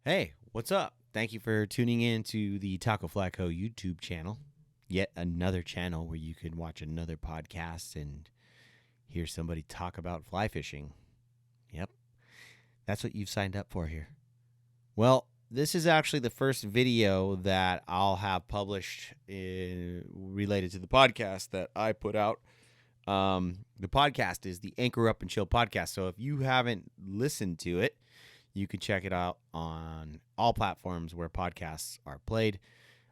Hey, what's up? Thank you for tuning in to the Taco Fly Co. YouTube channel. Yet another channel where you can watch another podcast and hear somebody talk about fly fishing. Yep, that's what you've signed up for here. Well, this is actually the first video that I'll have published related to the podcast that I put out. The podcast is the Anchor Up and Chill podcast. So if you haven't listened to it, you can check it out on all platforms where podcasts are played.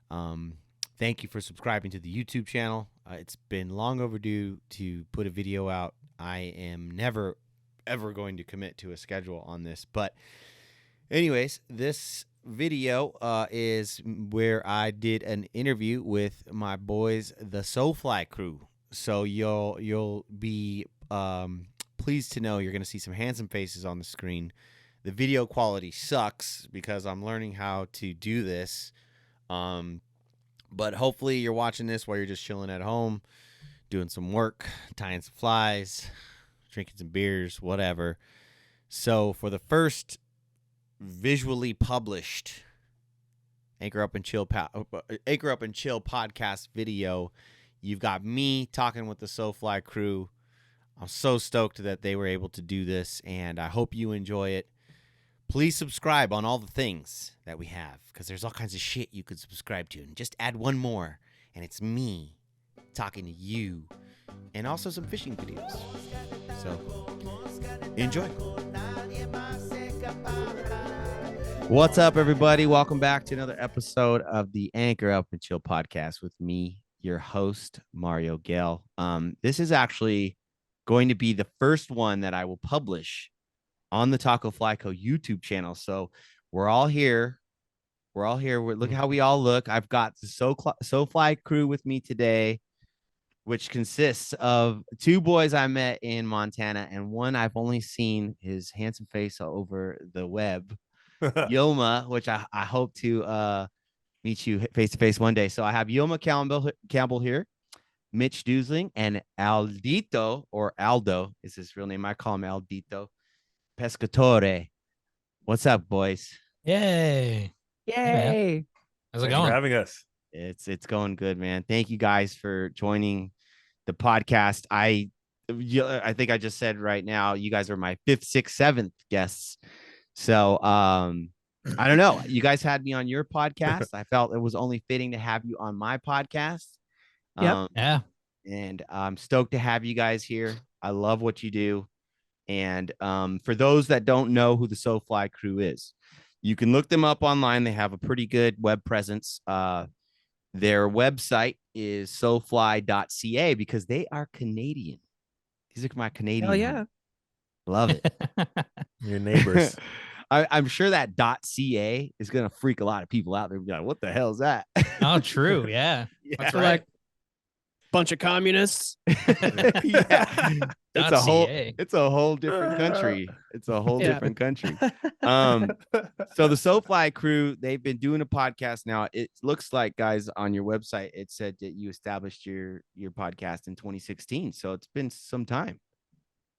Thank you for subscribing to the YouTube channel. It's been long overdue to put a video out. I am never, ever going to commit to a schedule on this. But anyways, this video is where I did an interview with my boys, the Soulfly crew. So you'll be pleased to know you're going to see some handsome faces on the screen. The video quality sucks because I'm learning how to do this. But hopefully you're watching this while you're just chilling at home, doing some work, tying some flies, drinking some beers, whatever. So for the first visually published Anchor Up and Chill podcast video, you've got me talking with the Soulfly crew. I'm so stoked that they were able to do this, and I hope you enjoy it. Please subscribe on all the things that we have, because there's all kinds of shit you could subscribe to. And just add one more, and it's me talking to you, and also some fishing videos. So, enjoy. What's up, everybody? Welcome back to another episode of the Anchor Up and Chill podcast with me, your host, Mario Gale. This is actually going to be the first one that I will publish on the Taco Fly Co. YouTube channel. So we're all here. Look how we all look. I've got the Soulfly crew with me today, which consists of two boys I met in Montana and one I've only seen his handsome face over the web, Yilma, which I hope to meet you face to face one day. So I have Yilma Campbell here, Mitch Dusling, and Aldito, or Aldo is his real name. I call him Aldito Pescatore. What's up, boys? Yay. Yay. Hey, how's it Thanks going? for having us. It's going good, man. Thank you guys for joining the podcast. I think I just said right now, you guys are my 5th, 6th, 7th guests. So I don't know. You guys had me on your podcast. I felt it was only fitting to have you on my podcast. Yep. Yeah. And I'm stoked to have you guys here. I love what you do. And for those that don't know who the Soulfly crew is, you can look them up online. They have a pretty good web presence. Their website is soulfly.ca because they are Canadian. These are my Canadian. Oh, yeah. Love it. Your neighbors. I'm sure that .ca is going to freak a lot of people out. They're like, what the hell is that? Oh, true. Yeah. Yeah. That's We're right. like bunch of communists. Yeah. .ca. It's a whole different country. It's a whole Yeah. different country. So the Soulfly crew, they've been doing a podcast now. It looks like, guys, on your website, it said that you established your podcast in 2016. So it's been some time.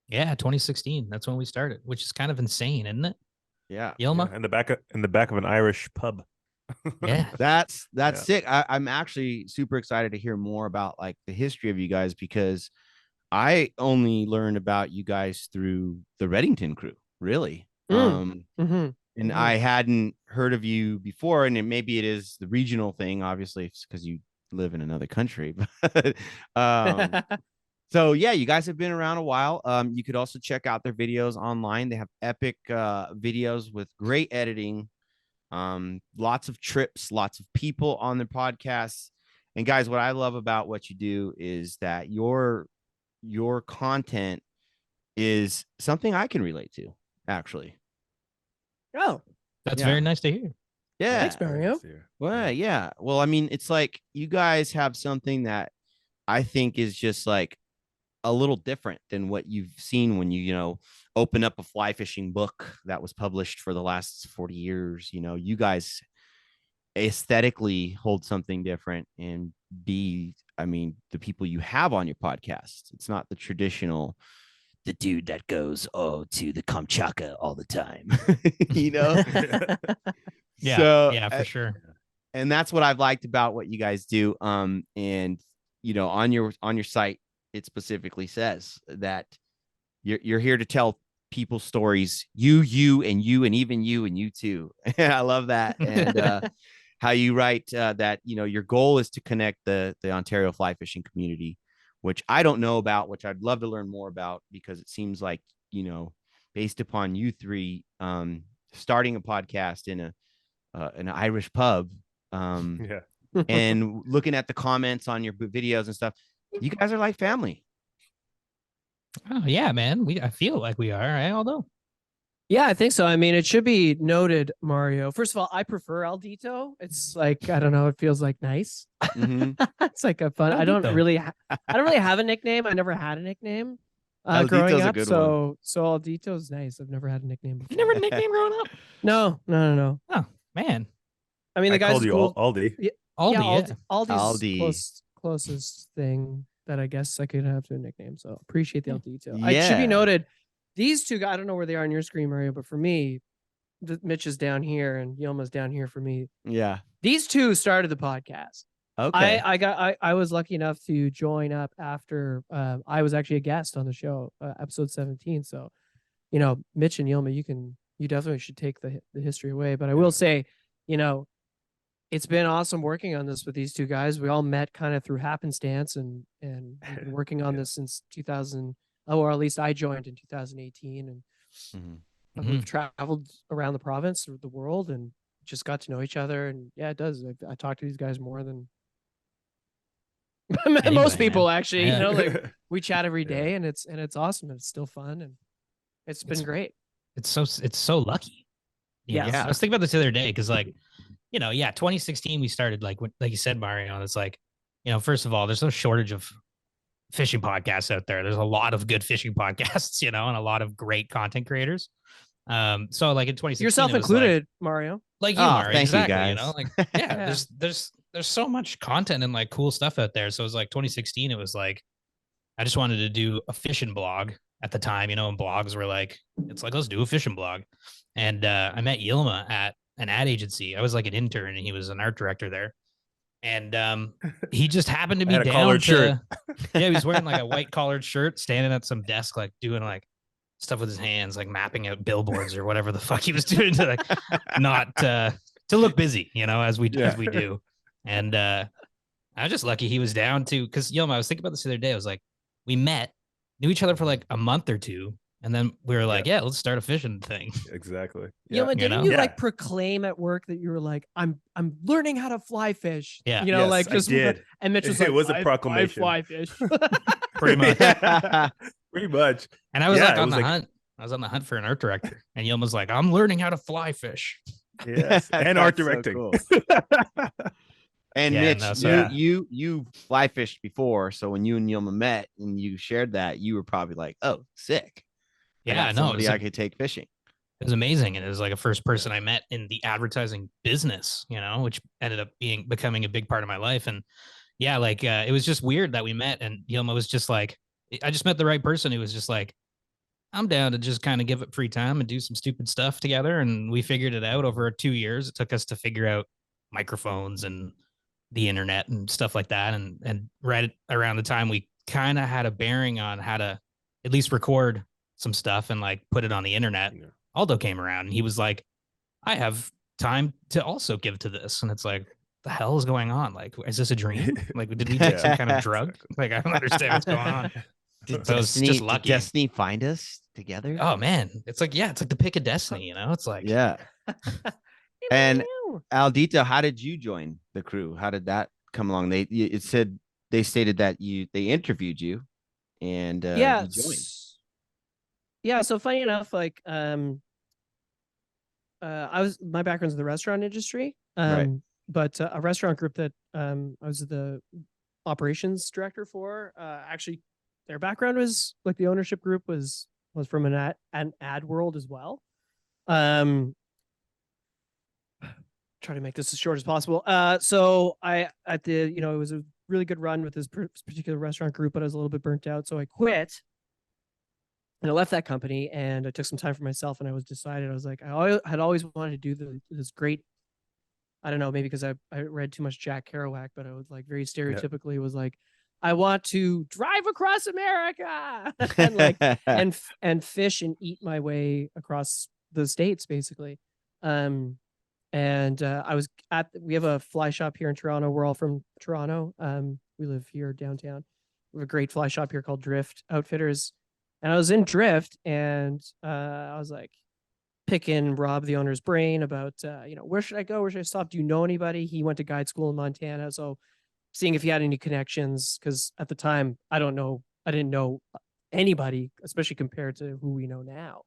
Yeah, 2016. That's when we started, which is kind of insane, isn't it? Yeah. Yilma? in the back of an Irish pub. Yeah. That's Yeah. sick. I'm actually super excited to hear more about like the history of you guys, because I only learned about you guys through the Redington crew, really. Mm-hmm. And I hadn't heard of you before, and maybe it is the regional thing, obviously, because you live in another country. But so yeah, you guys have been around a while. You could also check out their videos online. They have epic videos with great editing, lots of trips, lots of people on their podcasts. And guys, what I love about what you do is that your content is something I can relate to, actually. Oh, That's Yeah. very nice to hear. Yeah. thanks, Mario. Well, yeah. Well, I mean, it's like you guys have something that I think is just like a little different than what you've seen when you open up a fly fishing book that was published for the last 40 years. You guys aesthetically hold something different, and the people you have on your podcast, it's not the traditional the dude that goes to the Kamchatka all the time. Yeah, So, yeah, for sure. and that's what I've liked about what you guys do. And on your site, it specifically says that you're here to tell people stories. You, and even you, and you too. I love that. And how you write that your goal is to connect the Ontario fly fishing community, which I don't know about, which I'd love to learn more about, because it seems like based upon you three starting a podcast in an Irish pub, and looking at the comments on your videos and stuff, you guys are like family. Oh yeah, man. I feel like we are, right? Aldo. Yeah, I think so. I mean, it should be noted, Mario. First of all, I prefer Aldito. It's like, I don't know, it feels like nice. It's like a fun. I don't really have a nickname. I never had a nickname growing up. So Aldito's nice. I've never had a nickname before. You never had a nickname growing up? No. Oh man. I mean, the guys called you cool. Aldi. Yeah, Aldi's Aldi. Closest thing that I guess I could have to a nickname. So appreciate the Aldito. Yeah. It should be noted. These two guys, I don't know where they are on your screen, Mario, but for me, Mitch is down here and Yilma's down here for me. Yeah. These two started the podcast. Okay. I was lucky enough to join up after I was actually a guest on the show, episode 17. So, Mitch and Yilma, you definitely should take the history away. But I will say, it's been awesome working on this with these two guys. We all met kind of through happenstance and we've been working on this since 2000. Or at least I joined in 2018, and we've traveled around the province or the world and just got to know each other. And yeah, it does. I talk to these guys more than most people, actually. Yeah. We chat every day, and it's awesome. And it's still fun, and it's been great. It's so lucky. Yeah. I was thinking about this the other day because, 2016 we started, like you said, Mario. It's like, first of all, there's no shortage of fishing podcasts out there. There's a lot of good fishing podcasts, and a lot of great content creators. So like in 2016, yourself included, Mario. Like you, Mario, thank exactly. you guys. There's so much content and like cool stuff out there. So it was like 2016. It was like I just wanted to do a fishing blog at the time, and blogs were like, it's like, let's do a fishing blog. And I met Yilma at an ad agency. I was like an intern, and he was an art director there. And he just happened to be down shirt. Yeah, he was wearing like a white collared shirt, standing at some desk, like doing like stuff with his hands, like mapping out billboards or whatever the fuck he was doing to like not to look busy, as we do. And I was just lucky he was down to, because Yilma, I was thinking about this the other day. I was like, we knew each other for like a month or two. And then we were like, yeah, let's start a fishing thing. Exactly. Yeah, didn't you like proclaim at work that you were like, I'm learning how to fly fish? Yeah. Yes, like just I did. And Mitch was like, it was a proclamation. I fly fish. Pretty much. Pretty much. And I was like on the hunt. I was on the hunt for an art director. And Yilma's like, I'm learning how to fly fish. Yes. And art directing. So cool. And Mitch, you fly fished before, so when you and Yilma met and you shared that, you were probably like, "Oh, sick! Yeah, no, I could take fishing." It was amazing, and it was like a first person I met in the advertising business, which ended up becoming a big part of my life. And yeah, like it was just weird that we met, and Yilma was just like, I just met the right person who was just like, I'm down to just kind of give it free time and do some stupid stuff together. And we figured it out over 2 years. It took us to figure out microphones and the internet and stuff like that. And right around the time we kind of had a bearing on how to at least record some stuff and like put it on the internet, Aldo came around and he was like, I have time to also give to this. And it's like, the hell is going on? Like, is this a dream? Like, did we take some kind of drug? Like, I don't understand what's going on. Did Destiny find us together? Oh man, it's like the pick of destiny, It's like, yeah. And Aldito, how did you join the crew? How did that come along? They stated that they interviewed you, and you joined. Yeah. So funny enough, like my background's in the restaurant industry, right. But a restaurant group that I was the operations director for, actually their background was like the ownership group was from an ad world as well. Try to make this as short as possible. So it was a really good run with this particular restaurant group, but I was a little bit burnt out. So I quit and I left that company and I took some time for myself, and I was like, I had always wanted to do this great I don't know, maybe because I read too much Jack Kerouac, but I was like very stereotypically was like, I want to drive across America and like and fish and eat my way across the states basically. I was we have a fly shop here in Toronto. We're all from Toronto. We live here downtown. We have a great fly shop here called Drift Outfitters. And I was in Drift and I was like picking Rob, the owner's brain about, where should I go? Where should I stop? Do you know anybody? He went to guide school in Montana. So seeing if he had any connections, because at the time, I didn't know anybody, especially compared to who we know now.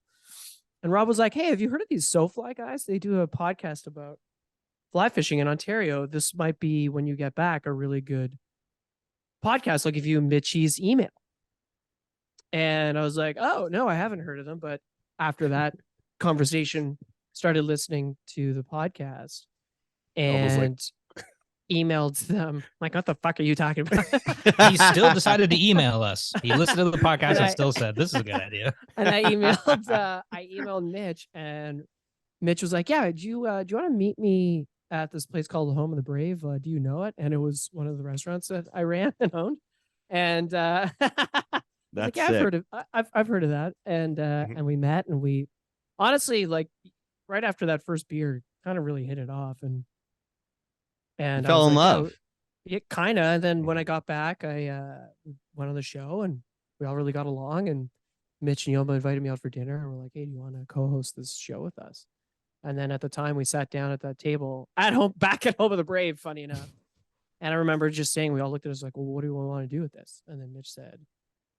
And Rob was like, hey, have you heard of these SoFly guys? They do a podcast about fly fishing in Ontario. This might be, when you get back, a really good podcast. I'll give you Mitchie's email. And I was like, oh, no, I haven't heard of them. But after that conversation, started listening to the podcast and emailed them. Like, what the fuck are you talking about? He still decided to email us. He listened to the podcast and still said, this is a good idea. And I emailed Mitch, and Mitch was like, yeah, do you want to meet me at this place called the Home of the Brave? Do you know it? And it was one of the restaurants that I ran and owned. And that's like, yeah, I've heard of that. And and we met, and we honestly, like, right after that first beer, kind of really hit it off, and you fell in love. Yeah, kind of. And then when I got back, I went on the show, and we all really got along. And Mitch and Yilma invited me out for dinner, and we're like, hey, do you want to co-host this show with us? And then at the time, we sat down at that table at home, back at Home of the Brave, funny enough. And I remember just saying, we all looked at us like, well, what do we want to do with this? And then Mitch said,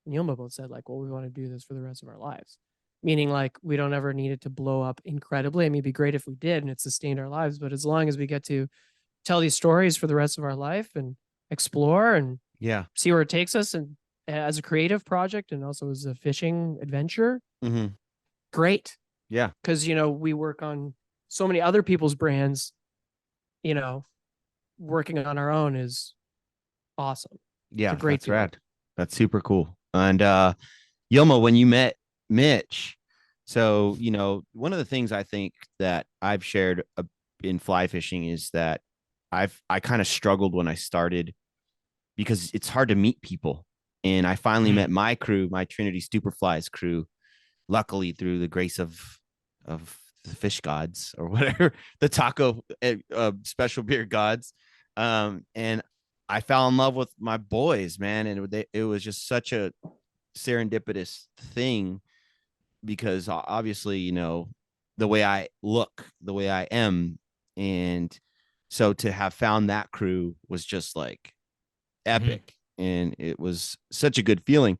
and Yilma both said, like, well, we want to do this for the rest of our lives. Meaning, like, we don't ever need it to blow up incredibly. I mean, it'd be great if we did and it sustained our lives. But as long as we get to tell these stories for the rest of our life and explore and see where it takes us, and as a creative project and also as a fishing adventure, great. Yeah. Because, we work on so many other people's brands, working on our own is awesome. Yeah, great that's rad. That's super cool. And Yilma, when you met Mitch, so, one of the things I think that I've shared in fly fishing is that I kind of struggled when I started because it's hard to meet people. And I finally met my crew, my Trinity Superflies crew, luckily through the grace of the fish gods or whatever, the taco special beer gods. And I fell in love with my boys, man. And it was just such a serendipitous thing because obviously, the way I look, the way I am. And so to have found that crew was just like epic. And it was such a good feeling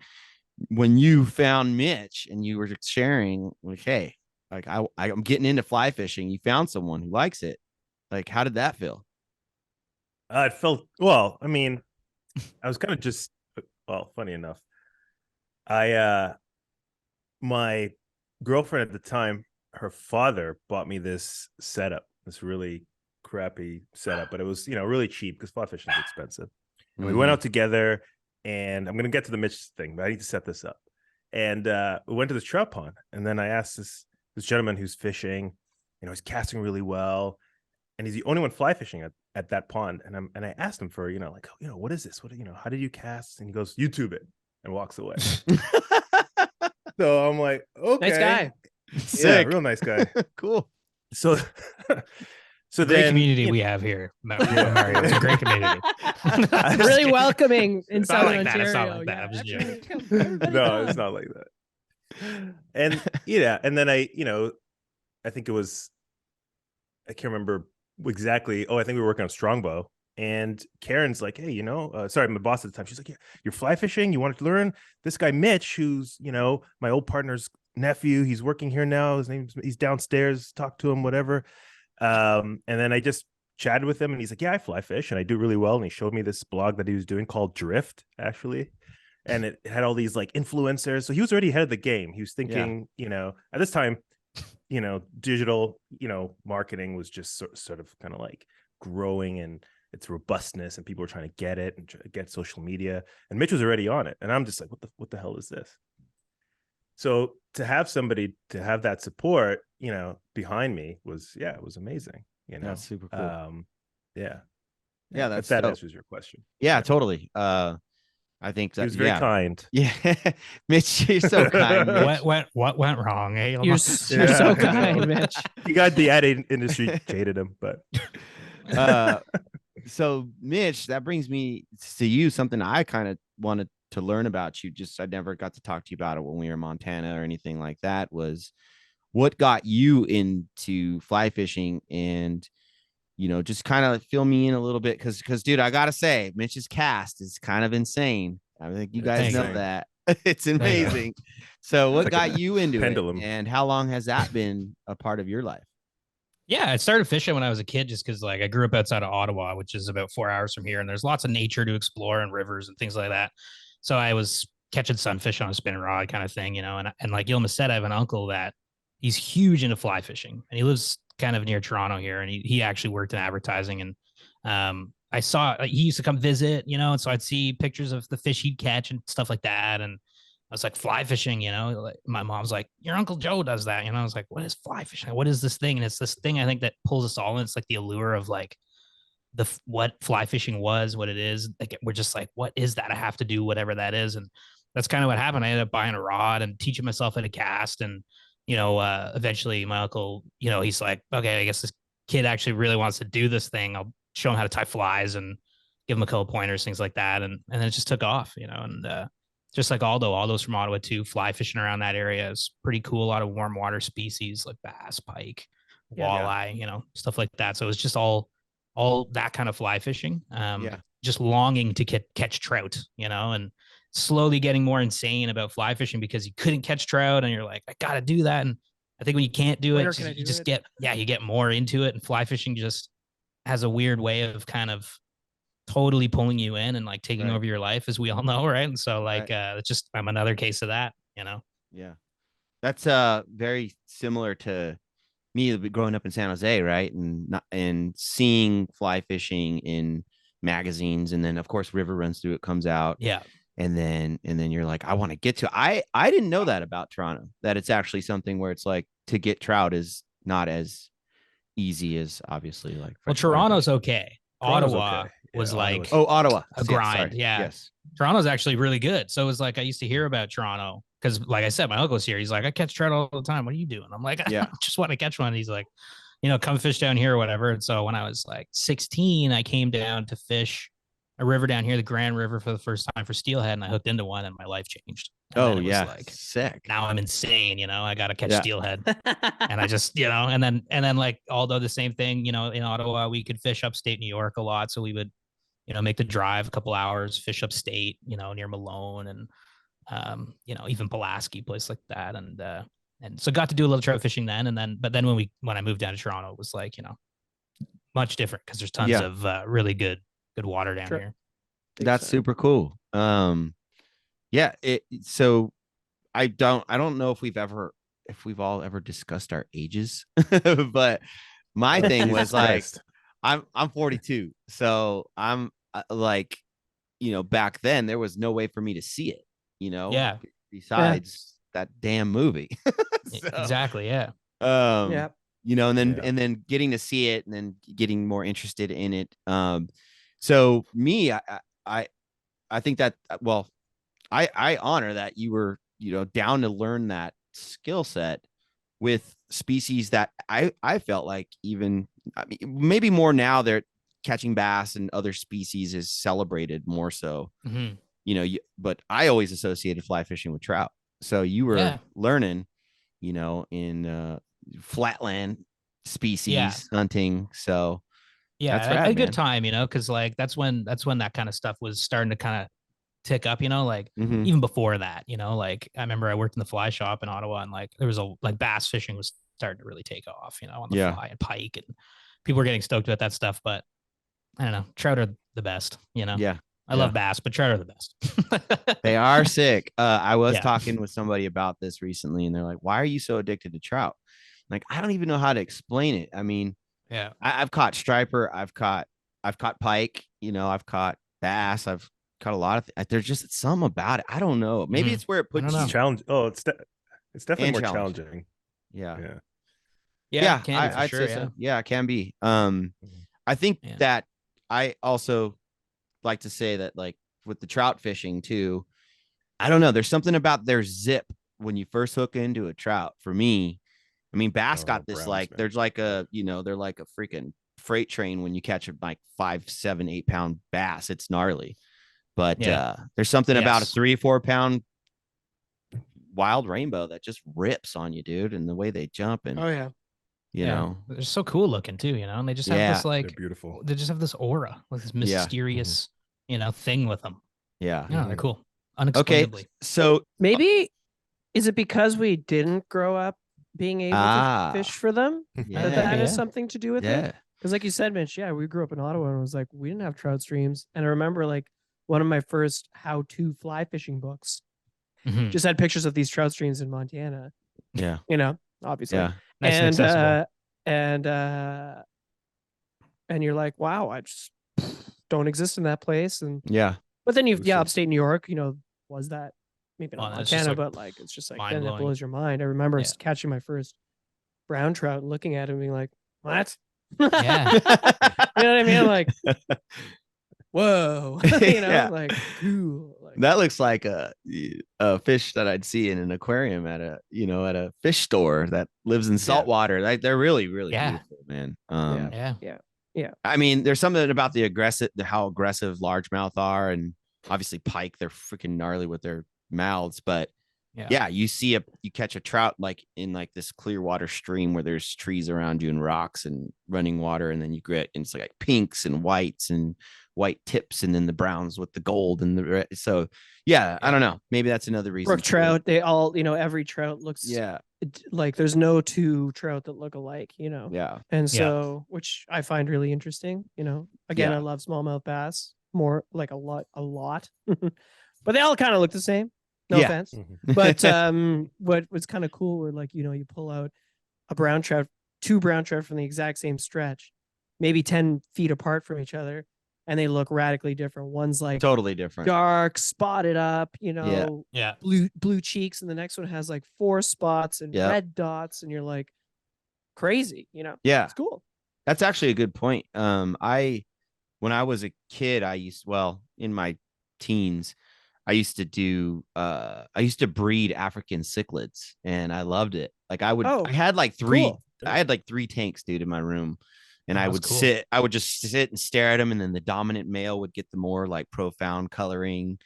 when you found Mitch and you were sharing like, hey, like I'm getting into fly fishing. You found someone who likes it. Like, how did that feel? It felt, well, I mean, I was kind of just, funny enough, my girlfriend at the time, her father bought me this setup, this really crappy setup, but it was, really cheap because fly fishing is expensive. And we went out together, and I'm going to get to the Mitch thing, but I need to set this up. And we went to this trout pond, and then I asked this gentleman who's fishing, he's casting really well, and he's the only one fly fishing at that pond. And I asked him for, what is this? What, how did you cast? And he goes, YouTube it, and walks away. So I'm like, okay. Nice guy. Yeah, real nice guy. Cool. So great then, community we have here, Mario. It's a great community. Really welcoming in Southern Ontario. It's not like that. I'm just joking. No, it's not like that. And and then I think it was, I can't remember exactly. Oh, I think we were working on Strongbow, and Karen's like, hey, sorry, my boss at the time. She's like, yeah, you're fly fishing. You want to learn this guy Mitch, who's my old partner's nephew. He's working here now. He's downstairs. Talk to him, whatever. And then I just chatted with him, and he's like, yeah, I fly fish and I do really well. And he showed me this blog that he was doing called Drift, actually. And it had all these like influencers. So he was already ahead of the game. He was thinking, at this time, digital, marketing was just sort of kind of like growing in its robustness, and people were trying to get it and get social media. And Mitch was already on it. And I'm just like, what the hell is this? So to have somebody to have that support, behind me was, it was amazing. That's super cool. Yeah. Yeah, If that's that dope. answers your question. Yeah, totally. I think that He was very kind. Yeah, Mitch, you're so kind, Mitch. What went wrong? Eh? You're so kind, Mitch. You got the ad industry jaded him, but So Mitch, that brings me to you, something I kind of wanted to learn about you. Just I never got to talk to you about it when we were in Montana or anything like that. Was what got you into fly fishing? And just kind of fill me in a little bit, because dude, I gotta say, Mitch's cast is kind of insane. I think you guys know that. It's amazing. So what got you into pendulum. it, and how long has that been a part of your life? Yeah, I started fishing when I was a kid, just because I grew up outside of Ottawa, which is about 4 hours from here, and there's lots of nature to explore and rivers and things like that. So I was catching sunfish on a spinning rod kind of thing, and like Yilma said, I have an uncle that he's huge into fly fishing, and he lives kind of near Toronto here, and he actually worked in advertising, and I saw he used to come visit, and so I'd see pictures of the fish he'd catch and stuff like that, and I was like, fly fishing, like my mom's like, your Uncle Joe does that, I was like, what is fly fishing? What is this thing? And it's this thing I think that pulls us all in. It's like the allure of like what fly fishing was, what it is. Like we're just like, what is that? I have to do whatever that is, and that's kind of what happened. I ended up buying a rod and teaching myself how to cast, and eventually my uncle, he's like, okay, I guess this kid actually really wants to do this thing. I'll show him how to tie flies and give him a couple pointers, things like that. And then it just took off, and just like Aldo's from Ottawa too, fly fishing around that area is pretty cool. A lot of warm water species like bass, pike, walleye, stuff like that. So it was just all that kind of fly fishing. Just longing to catch trout, and slowly getting more insane about fly fishing because you couldn't catch trout, and you're like, I gotta do that. And I think when you can't do it, you just get more into it. And fly fishing just has a weird way of kind of totally pulling you in and like taking over your life, as we all know, right? And so it's just, I'm another case of that. Yeah, that's very similar to me growing up in San Jose, right? And seeing fly fishing in magazines, and then of course River Runs Through It comes out. Yeah. And then you're like, I want to get to it. I didn't know that about Toronto, that it's actually something where it's like to get trout is not as easy as obviously like. Well, Toronto's okay. Ottawa was like Ottawa a grind. Sorry. Yeah. Yes. Toronto's actually really good. So it was like I used to hear about Toronto because, like I said, my uncle's here. He's like, I catch trout all the time. What are you doing? I'm like, I just want to catch one. He's like, come fish down here or whatever. And so when I was like 16, I came down to fish a river down here, the Grand River, for the first time for steelhead, and I hooked into one, and my life changed. And like sick. Now I'm insane. I got to catch steelhead, and I just, and then like, although the same thing, in Ottawa, we could fish upstate New York a lot, so we would, make the drive a couple hours, fish upstate, near Malone and, even Pulaski, place like that, and so got to do a little trout fishing then, but then when I moved down to Toronto, it was like, much different because there's tons of really good water down here. That's super cool. So I don't know if we've all ever discussed our ages, but my thing was like, I'm 42, so I'm like, back then there was no way for me to see it, besides that damn movie. Exactly. Yeah. And then getting to see it and then getting more interested in it. So me, I think that, I honor that you were, down to learn that skill set with species that I felt like maybe more now they're catching bass and other species is celebrated more so, but I always associated fly fishing with trout. So you were learning, in flatland species hunting. So that's rad, a good time, because like that's when that kind of stuff was starting to kind of tick up, even before that, like I remember I worked in the fly shop in Ottawa, and like there was bass fishing was starting to really take off, on the fly and pike, and people were getting stoked about that stuff. But I don't know, trout are the best, I love bass, but trout are the best. They are sick. I was talking with somebody about this recently, and they're like, why are you so addicted to trout? Like, I don't even know how to explain it. I mean, I've caught striper, I've caught pike, I've caught bass, I've caught a lot of there's just some about it. I don't know. Maybe it's where it puts you challenge. It's definitely And more challenging. challenging. Yeah. Yeah. Yeah, it can be for I'd sure. say Yeah. so. Yeah, it can be. I think Yeah. that I also like to say that, like, with the trout fishing too, I don't know. There's something about their zip when you first hook into a trout. For me, I mean, bass got this, browns, like, man. there's like a, they're like a freaking freight train when you catch a like 5, 7, 8 pound bass. It's gnarly. But Yeah. there's something about a Yes. 3, 4 pound wild rainbow that just rips on you, dude. And the way they jump and, Oh yeah. you know, they're so cool looking too, and they just have Yeah. this They're like beautiful. they just have this aura, like this Yeah. mysterious, thing with them. yeah. Yeah, they're cool. Okay. Unexplainably. So, Maybe is it because we didn't grow up being able to fish for them yeah. that has Yeah. something to do with it? Yeah. Because like you said, Mitch, yeah, we grew up in Ottawa and it was like we didn't have trout streams. And I remember like one of my first how-to fly fishing books Mhm. just had pictures of these trout streams in Montana. Yeah. Obviously. Yeah. Nice and accessible. And you're like, wow, I just don't exist in that place. And Yeah. but then It was so- upstate New York, was that maybe not Well, that's just, Montana, like, but like it's just like then it mind-blowing. blows your mind. I remember Yeah. catching my first brown trout and looking at it and being like, what? Yeah. You know what I mean? I'm like, whoa. Yeah. Like cool. Like, That looks like a fish that I'd see in an aquarium at a fish store that lives in salt water. Like, they're really, really Yeah. beautiful, man. Yeah. I mean, there's something about how aggressive largemouth are, and obviously pike, they're freaking gnarly with their mouths. But yeah, you catch a trout like in like this clear water stream where there's trees around you and rocks and running water, and then you get, and it's like pinks and whites and white tips, and then the browns with the gold and the red. So yeah, I don't know. Maybe that's another reason. brook trout, they all, every trout looks like there's no two trout that look alike, Yeah. And so, which I find really interesting, again, Yeah. I love smallmouth bass more, like a lot, but they all kind of look the same. No Yeah. offense. Mhm. But what's kind of cool where like, you pull out a brown trout, two brown trout from the exact same stretch, maybe 10 feet apart from each other, and they look radically different. One's like Totally different. dark, spotted up, Yeah. blue cheeks, and the next one has like 4 spots and red dots, and you're like, crazy, Yeah. It's cool. That's actually a good point. When I was a kid, in my teens, I used to breed African cichlids, and I loved it. Like I had like 3 cool. I had like 3 tanks, dude, in my room. And Oh, I that's would cool. I would just sit and stare at them, and then the dominant male would get the more like profound coloring,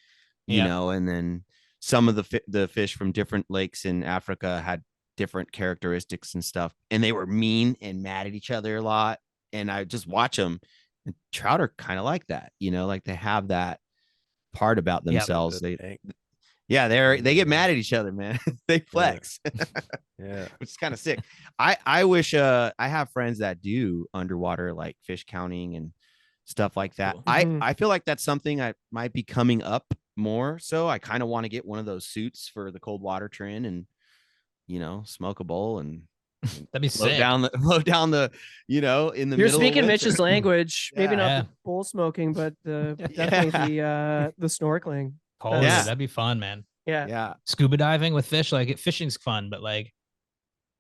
and then some of the fish from different lakes in Africa had different characteristics and stuff, and they were mean and mad at each other a lot. And I just watch them, and trout are kind of like that, like they have that part about themselves. They get mad at each other, man. They flex. Yeah. Which is kind of sick. I wish I have friends that do underwater like fish counting and stuff like that. Cool. I feel like that's something I might be coming up more. So I kind of want to get one of those suits for the cold water trend and smoke a bowl and That'd be float sick. down the in the You're middle speaking of winter. Mitch's language. Maybe not Yeah. the bowl smoking, but definitely the snorkeling. Totally. Yeah. That'd be fun, man. Yeah. Yeah. Scuba diving with fish, like fishing's fun, but like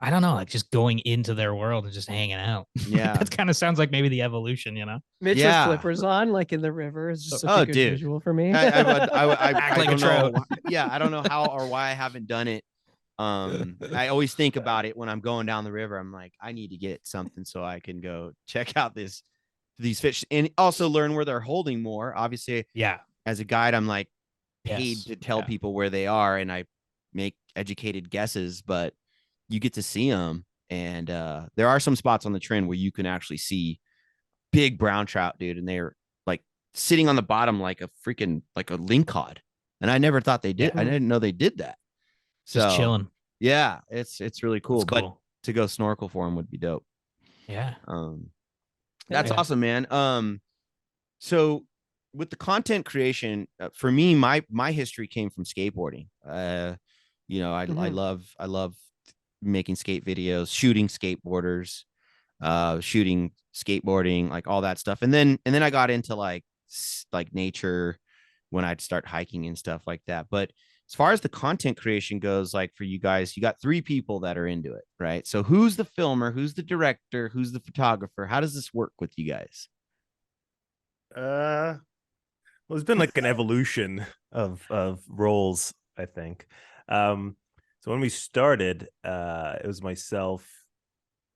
I don't know, like just going into their world and just hanging out. Yeah. That kind of sounds like maybe the evolution, Mitch Yeah. with flippers on, like in the river, is just such Oh, a good dude. visual for me. I Act like a don't know. trout. Yeah, I don't know how or why I haven't done it. I always think about it when I'm going down the river. I'm like, I need to get something so I can go check out these fish and also learn where they're holding more. Obviously, Yeah. as a guide, I'm like paid Yes. to tell Yeah. people where they are, and I make educated guesses, but you get to see them. And there are some spots on the trend where you can actually see big brown trout, dude, and they're like sitting on the bottom like a freaking like a lingcod. And I never thought they did. Yeah. I didn't know they did that. Just So, chilling. yeah, it's really cool. It's But cool. to go snorkel for them would be dope. Yeah. That's Yeah. awesome, man. So with the content creation, for me, my history came from skateboarding. I love making skate videos, shooting skateboarders, shooting skateboarding, like all that stuff. And then I got into like nature when I'd start hiking and stuff like that. But as far as the content creation goes, like for you guys, you got 3 people that are into it, right? So who's the filmer, who's the director, who's the photographer? How does this work with you guys? Well, there's been like an evolution of roles, I think. So when we started, it was myself,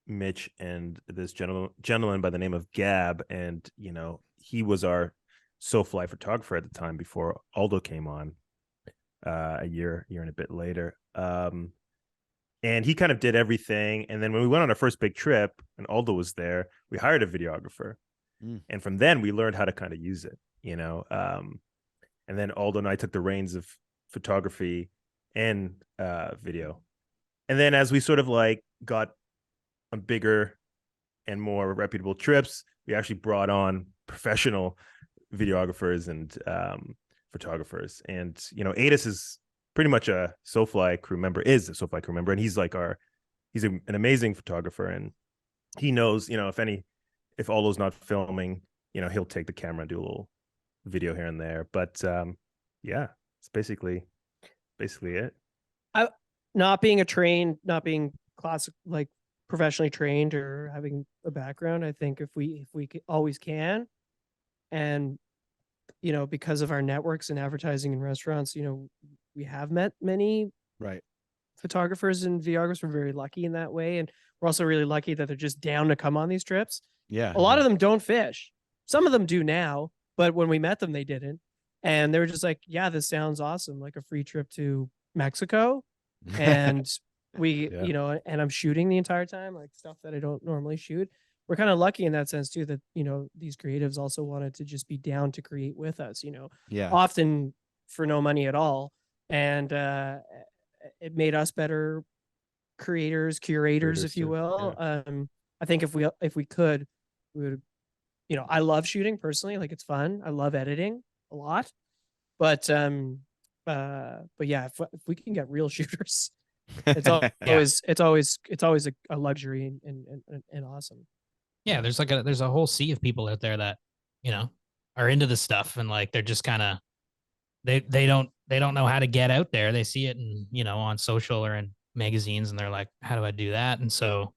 Mitch, and this gentleman by the name of Gab, and he was our SoFly photographer at the time before Aldo came on a year and a bit later. And he kind of did everything. And then when we went on our first big trip and Aldo was there, we hired a videographer. And from then we learned how to kind of use it, and then Aldo and I took the reins of photography and video. And then as we sort of like got on bigger and more reputable trips, we actually brought on professional videographers and photographers. And Adis is pretty much a SoFly crew member, and he's like he's an amazing photographer, and he knows, if Aldo's not filming, he'll take the camera and do a little video here and there. But yeah, it's basically it. Not being classic, like professionally trained or having a background, I think if we always can, and because of our networks and advertising and restaurants, we have met many photographers and videographers. We're very lucky in that way, and we're also really lucky that they're just down to come on these trips. Yeah, a lot of them don't fish. Some of them do now, but when we met them, they didn't, and they were just like, "Yeah, this sounds awesome, like a free trip to Mexico." And we, and I'm shooting the entire time, like stuff that I don't normally shoot. We're kind of lucky in that sense too, that these creatives also wanted to just be down to create with us, often for no money at all, and it made us better curators, if you will. Yeah. I think if we could, we would, I love shooting personally, like it's fun. I love editing a lot, but yeah, if we can get real shooters, it's always a luxury and awesome. Yeah, there's a whole sea of people out there that are into this stuff, and like they're just kind of they don't know how to get out there. They see it on social or in magazines, and they're like, how do I do that? And so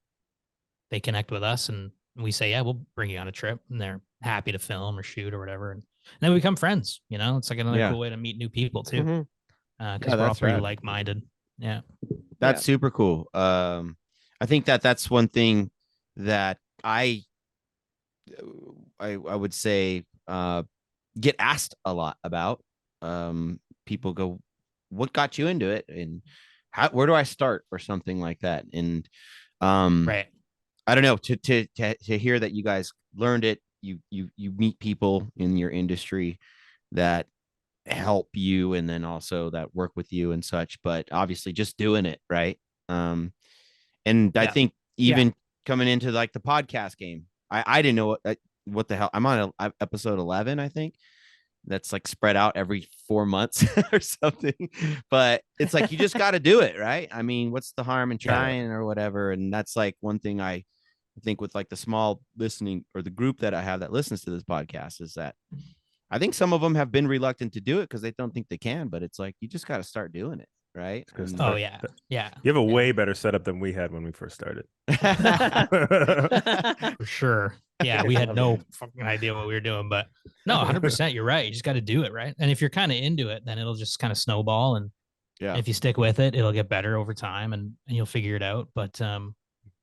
they connect with us, and we say, yeah, we'll bring you on a trip, and they're happy to film or shoot or whatever, and then we become friends. It's like another cool way to meet new people too, because we're all pretty like-minded. Yeah, that's super cool. I think that's one thing that I would say get asked a lot about. People go, what got you into it, and where do I start, or something like that. And right, I don't know, to hear that you guys learned it, you meet people in your industry that help you, and then also that work with you and such, but obviously just doing it right. And I think even coming into like the podcast game, I didn't know what the hell. I'm on episode 11, I think, that's like spread out every 4 months or something, but it's like you just got to do it, right? I mean, what's the harm in trying or whatever? And that's like one thing I think with like the small listening, or the group that I have that listens to this podcast, is that I think some of them have been reluctant to do it because they don't think they can, but it's like you just got to start doing it, right? Oh yeah. You have a way better setup than we had when we first started. For sure. Yeah, we had no fucking idea what we were doing, but no, 100%. You're right. You just got to do it, right? And if you're kind of into it, then it'll just kind of snowball, and if you stick with it, it'll get better over time, and you'll figure it out. But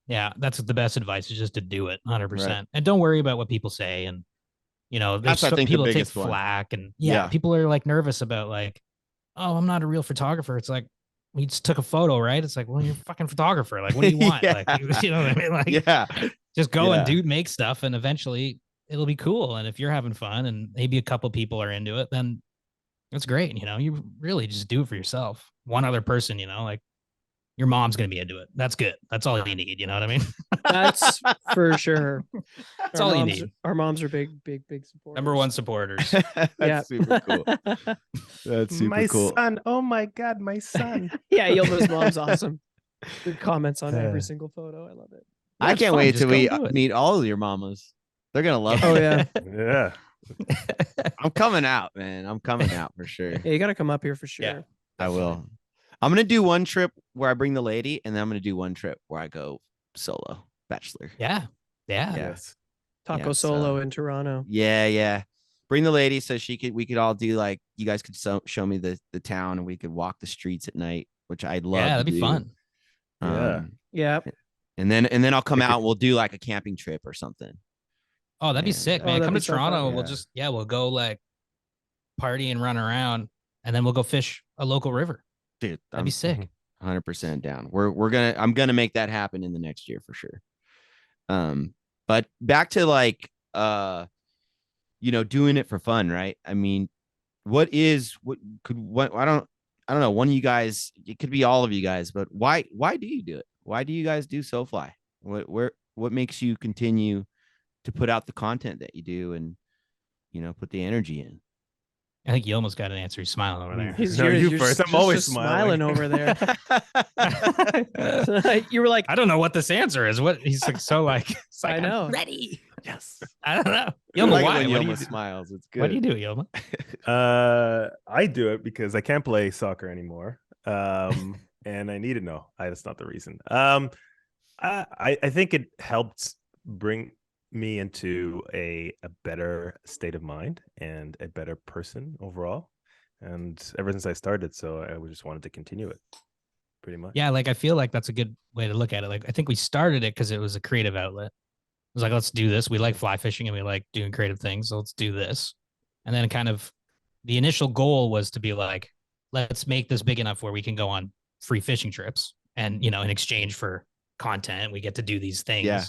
yeah, that's the best advice, is just to do it 100%, right. And don't worry about what people say. And that's, I think, people the take biggest flack, and people are like nervous about like, oh, I'm not a real photographer. It's like, we just took a photo, right? It's like, well, you're a fucking photographer. Like, what do you want? Like, you know what I mean? Like, just go and make stuff, and eventually it'll be cool. And if you're having fun, and maybe a couple people are into it, then that's great. You really just do it for yourself. One other person, like your mom's going to be into it. That's good. That's all you need. You know what I mean? That's for sure. That's all you need. Our moms are big supporters. Number one supporters. That's super cool. That's super cool. My son. Oh my God, my son. Yeah, Yilma's mom's awesome. Good comments on every single photo. I love it. I can't wait till we meet all of your mamas. They're going to love it. Oh, yeah. Yeah. I'm coming out, man. I'm coming out for sure. Yeah, you got to come up here for sure. Yeah. I will. I'm gonna do one trip where I bring the lady, and then I'm gonna do one trip where I go solo, bachelor. Yeah. Yes. Taco Yeah, Solo so- in Toronto. Yeah. Bring the lady so we could all do like you guys could show me the town and we could walk the streets at night, which I'd love. Yeah, to that'd be do. fun. Yeah. Yeah. And then I'll come out and we'll do like a camping trip or something. Oh, that'd be And- sick, Oh, man. that'd Come be to so fun. Toronto. We'll Yeah. just we'll go like party and run around, and then we'll go fish a local river. Dude, That'd be sick. 100% down. I'm gonna make that happen in the next year for sure. But back to like doing it for fun, right? I mean, I don't know, one of you guys, it could be all of you guys, but why do you do it? Why do you guys do SoFly? What makes you continue to put out the content that you do and put the energy in? I think Yilma's got an answer. He's smiling over there. He's No, you're- you you're first. just- I'm always just smiling. over there. You were like, I don't know what this answer is. What he's like, so like, it's like I know. I'm ready. Yes. I don't know. I Yilma, like it why? when What do you Yilma do? smiles. It's good. What do you do, Yilma? I do it because I can't play soccer anymore. And I need to know. That's not the reason. I think it helped bring me into a better state of mind and a better person overall. And ever since I started, so I just wanted to continue it pretty much. Yeah, like I feel like that's a good way to look at it. Like I think we started it because it was a creative outlet. It was like, let's do this. We like fly fishing and we like doing creative things. So let's do this. And then kind of the initial goal was to be like, let's make this big enough where we can go on free fishing trips. And, in exchange for content, we get to do these things. Yeah.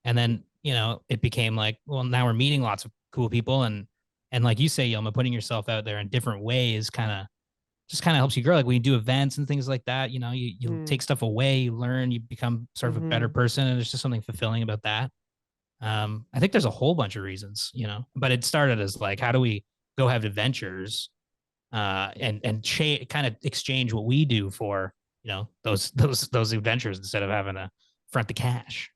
And then, it became like, well, now we're meeting lots of cool people. And like you say, Yilma, putting yourself out there in different ways kind of helps you grow. Like when you do events and things like that, you take stuff away, you learn, you become sort of a better person. And there's just something fulfilling about that. I think there's a whole bunch of reasons, but it started as like, how do we go have adventures and kind of exchange what we do for, those adventures instead of having to front the cash.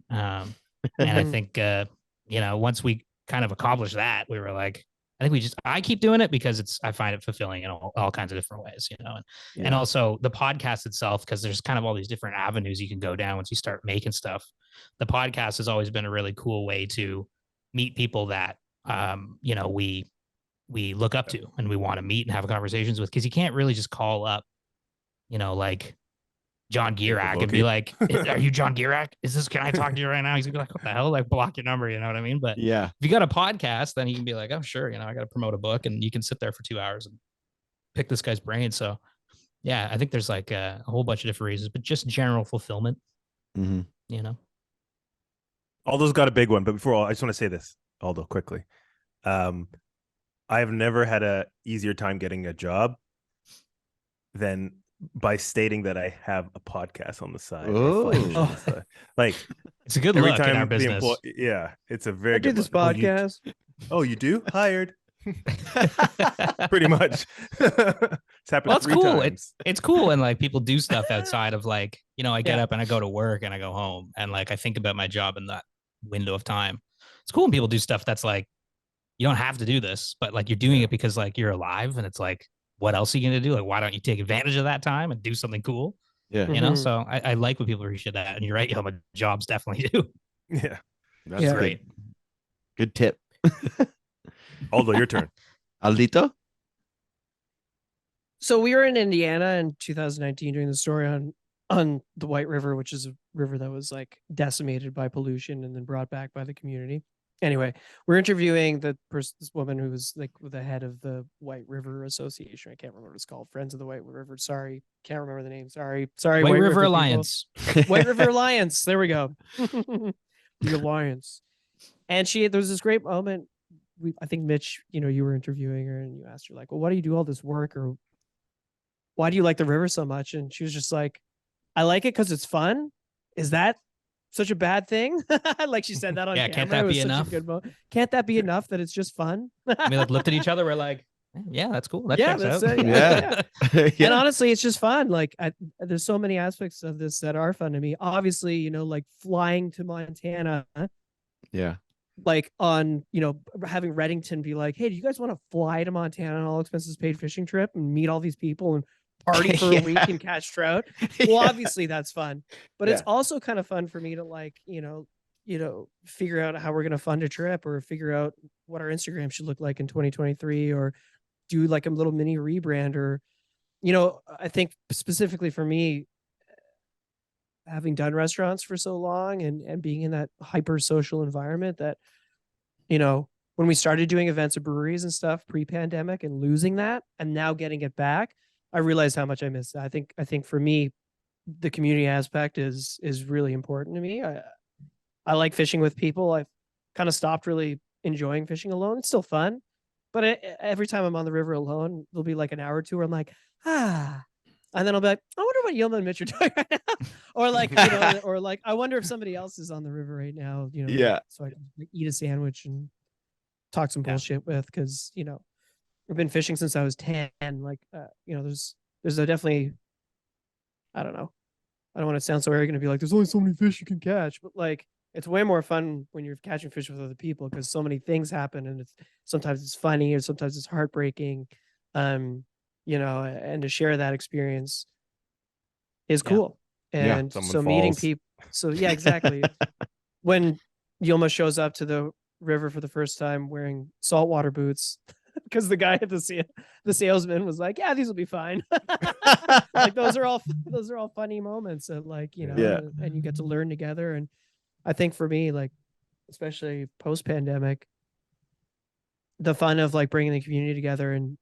And I think, once we kind of accomplished that, we were like, I keep doing it because I find it fulfilling in all kinds of different ways, and also the podcast itself, because there's kind of all these different avenues you can go down once you start making stuff. The podcast has always been a really cool way to meet people that, we look up to and we want to meet and have conversations with, because you can't really just call up, like John Gierak and be like, are you John Gierak? Can I talk to you right now? He's gonna be like, what the hell? Like block your number, you know what I mean? But Yeah. if you got a podcast, then you can be like, oh, sure. I got to promote a book, and you can sit there for 2 hours and pick this guy's brain. So yeah, I think there's like a whole bunch of different reasons, but just general fulfillment, Mm-hmm. Aldo's got a big one, but before all, I just want to say this, Aldo, quickly. I've never had a easier time getting a job than by stating that I have a podcast on the side. or fly fishing on the side. Like it's a good every look in time our the business. yeah, it's a very I good did this look. podcast. Oh, you do? Hired. Pretty much. It's happened Well, it's 3 cool. times. It's cool when like people do stuff outside of like, I get Yeah. up and I go to work and I go home and like I think about my job in that window of time. It's cool when people do stuff that's like, you don't have to do this, but like you're doing it because like you're alive, and it's like, what else are you gonna do? Like, why don't you take advantage of that time and do something cool? Yeah. So I like when people appreciate that. And you're right, my jobs definitely do. Yeah. That's Yeah. Great. Good tip. Aldo, your turn. Aldito? So we were in Indiana in 2019 doing the story on the White River, which is a river that was like decimated by pollution and then brought back by the community. Anyway, we're interviewing this woman who was like the head of the White River Association. I can't remember what it's called. Friends of the White River. Sorry, can't remember the name. Sorry. White River people. Alliance. White River Alliance. There we go. The Alliance. And there was this great moment. I think Mitch, you were interviewing her and you asked her like, well, why do you do all this work, or why do you like the river so much? And she was just like, I like it because it's fun. Is that such a bad thing? Like she said that on camera. Can't that be enough? Can't that be enough that it's just fun? We like looked at each other. We're like, yeah, that's cool. That Yeah, checks that's out. it. Yeah. And honestly, it's just fun. Like there's so many aspects of this that are fun to me. Obviously, like flying to Montana, Yeah. like on, having Redington be like, hey, do you guys want to fly to Montana on all expenses paid fishing trip and meet all these people and party for Yeah. a week and catch trout. Well, Yeah. obviously that's fun, but it's also kind of fun for me to like, figure out how we're going to fund a trip or figure out what our Instagram should look like in 2023 or do like a little mini rebrand or, I think specifically for me, having done restaurants for so long and being in that hyper social environment that, when we started doing events at breweries and stuff pre-pandemic and losing that and now getting it back, I realized how much I missed it. I think for me, the community aspect is really important to me. I like fishing with people. I've kind of stopped really enjoying fishing alone. It's still fun, but every time I'm on the river alone, there'll be like an hour or two where I'm like, and then I'll be like, I wonder what Yilma and Mitch are doing right now. Or like, or like, I wonder if somebody else is on the river right now, Yeah. so I can like, eat a sandwich and talk some bullshit with, cause I've been fishing since I was 10. Like, there's a definitely, I don't know. I don't want to sound so arrogant to be like, there's only so many fish you can catch, but like, it's way more fun when you're catching fish with other people because so many things happen and sometimes it's funny or sometimes it's heartbreaking. And to share that experience is cool. And so meeting people. So yeah, exactly. When Yilma shows up to the river for the first time wearing saltwater boots, because the guy at the salesman was like, yeah, these will be fine. Like those are all funny moments of like, and you get to learn together. And I think for me, like, especially post pandemic, the fun of like bringing the community together and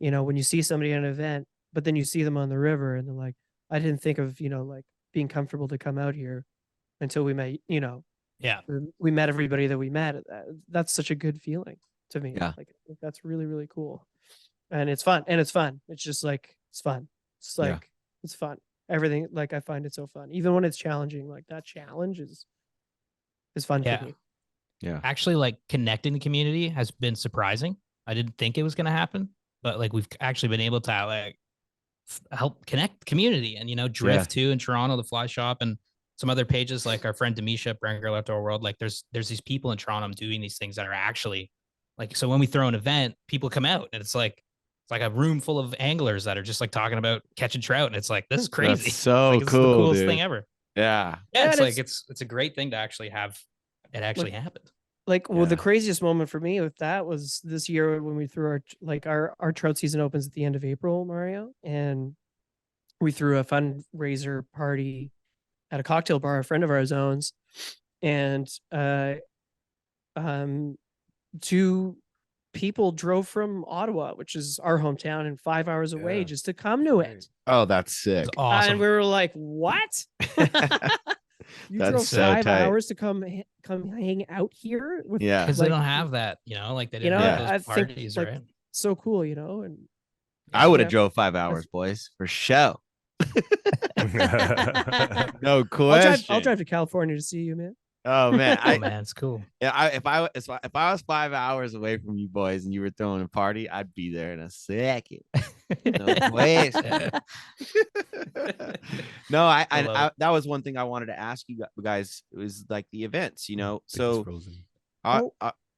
when you see somebody at an event, but then you see them on the river and they're like, I didn't think of, like being comfortable to come out here until we met, we met everybody that we met. That's such a good feeling to me. Yeah. Like, I think that's really, really cool. And it's fun. It's just like, it's fun. It's like, it's fun. Everything. Like, I find it so fun, even when it's challenging, like that challenge is fun for me. Yeah. Actually, like connecting the community has been surprising. I didn't think it was going to happen, but like we've actually been able to like help connect the community and, Drift too in Toronto, the fly shop and some other pages like our friend Demisha, Brand Girl Outdoor World. Like there's these people in Toronto doing these things that are actually like, so when we throw an event, people come out and it's like a room full of anglers that are just like talking about catching trout. And it's like, this is crazy. That's so like, cool, it's the coolest dude. thing ever. Yeah. Yeah. It's like, it's a great thing to actually have it actually happened. Like, well, the craziest moment for me with that was this year when we threw our trout season opens at the end of April, Mario, and we threw a fundraiser party at a cocktail bar a friend of ours owns, and 2 people drove from Ottawa, which is our hometown, and 5 hours away just to come to it. Oh, that's sick. It's awesome. And we were like, what? You That's drove so 5 tight. hours to come hang out here with Because like, they don't have that, like they didn't have those parties, like, right? so cool, and I would have drove 5 hours, boys, for show. No question. I'll drive to California to see you, man. Oh man, man, it's cool. Yeah, if I was 5 hours away from you boys and you were throwing a party, I'd be there in a second. No question. No, I that was one thing I wanted to ask you guys. It was like the events, So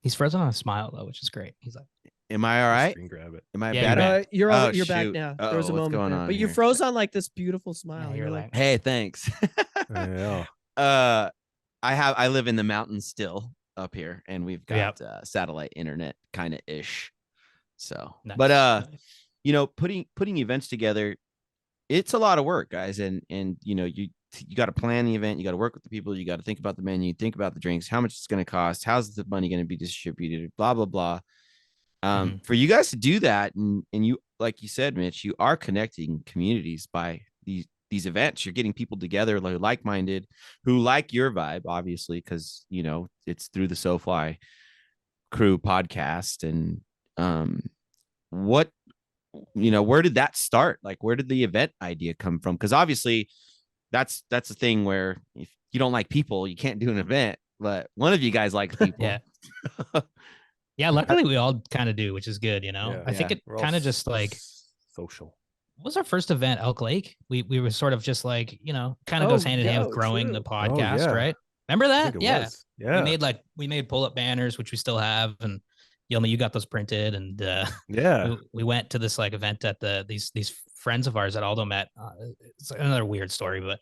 he's frozen on a smile though, which is great. He's like, am I all right? Screen grab it. Am I Yeah, better? You're back now. There was a what's moment going there. on but you here? froze on like this beautiful smile. Yeah, you're like, Hey, thanks. Yeah. I live in the mountains still up here, and we've got satellite internet kind of ish. So, nice. But putting events together, it's a lot of work, guys, and you got to plan the event, you got to work with the people, you got to think about the menu, think about the drinks, how much it's going to cost, how's the money going to be distributed, blah blah blah. For you guys to do that, and you, like you said, Mitch, you are connecting communities by these events. You're getting people together like-minded who like your vibe, obviously, because it's through the SoFly Crew podcast. And where did that start? Like, where did the event idea come from? Because obviously that's the thing where if you don't like people, you can't do an event, but one of you guys likes people. Yeah, luckily we all kind of do, which is good. I think it kind of just like social. What was our first event? Elk Lake. We were sort of just like, kind of goes hand in hand with growing the podcast, right? Remember that? Yeah. Yeah. We made pull-up banners, which we still have, and Yilma, you got those printed, and Yeah. we went to this like event at these friends of ours that Aldo met. It's another weird story, but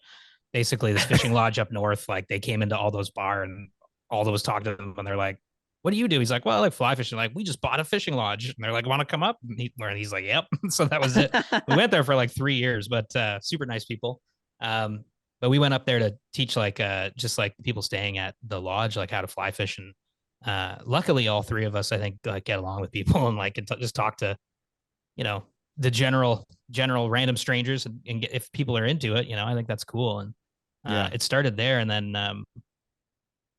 basically this fishing lodge up north, like they came into Aldo's bar and Aldo was talking to them and they're like, what do you do? He's like, well, I like fly fishing. Like, we just bought a fishing lodge. And they're like, want to come up? And he's like, yep. So that was it. We went there for like 3 years, but super nice people. But we went up there to teach like just like people staying at the lodge, like how to fly fish. And luckily all three of us, I think, like get along with people and like just talk to, you know, the general random strangers and get, if people are into it, you know, I think that's cool. And it started there. And then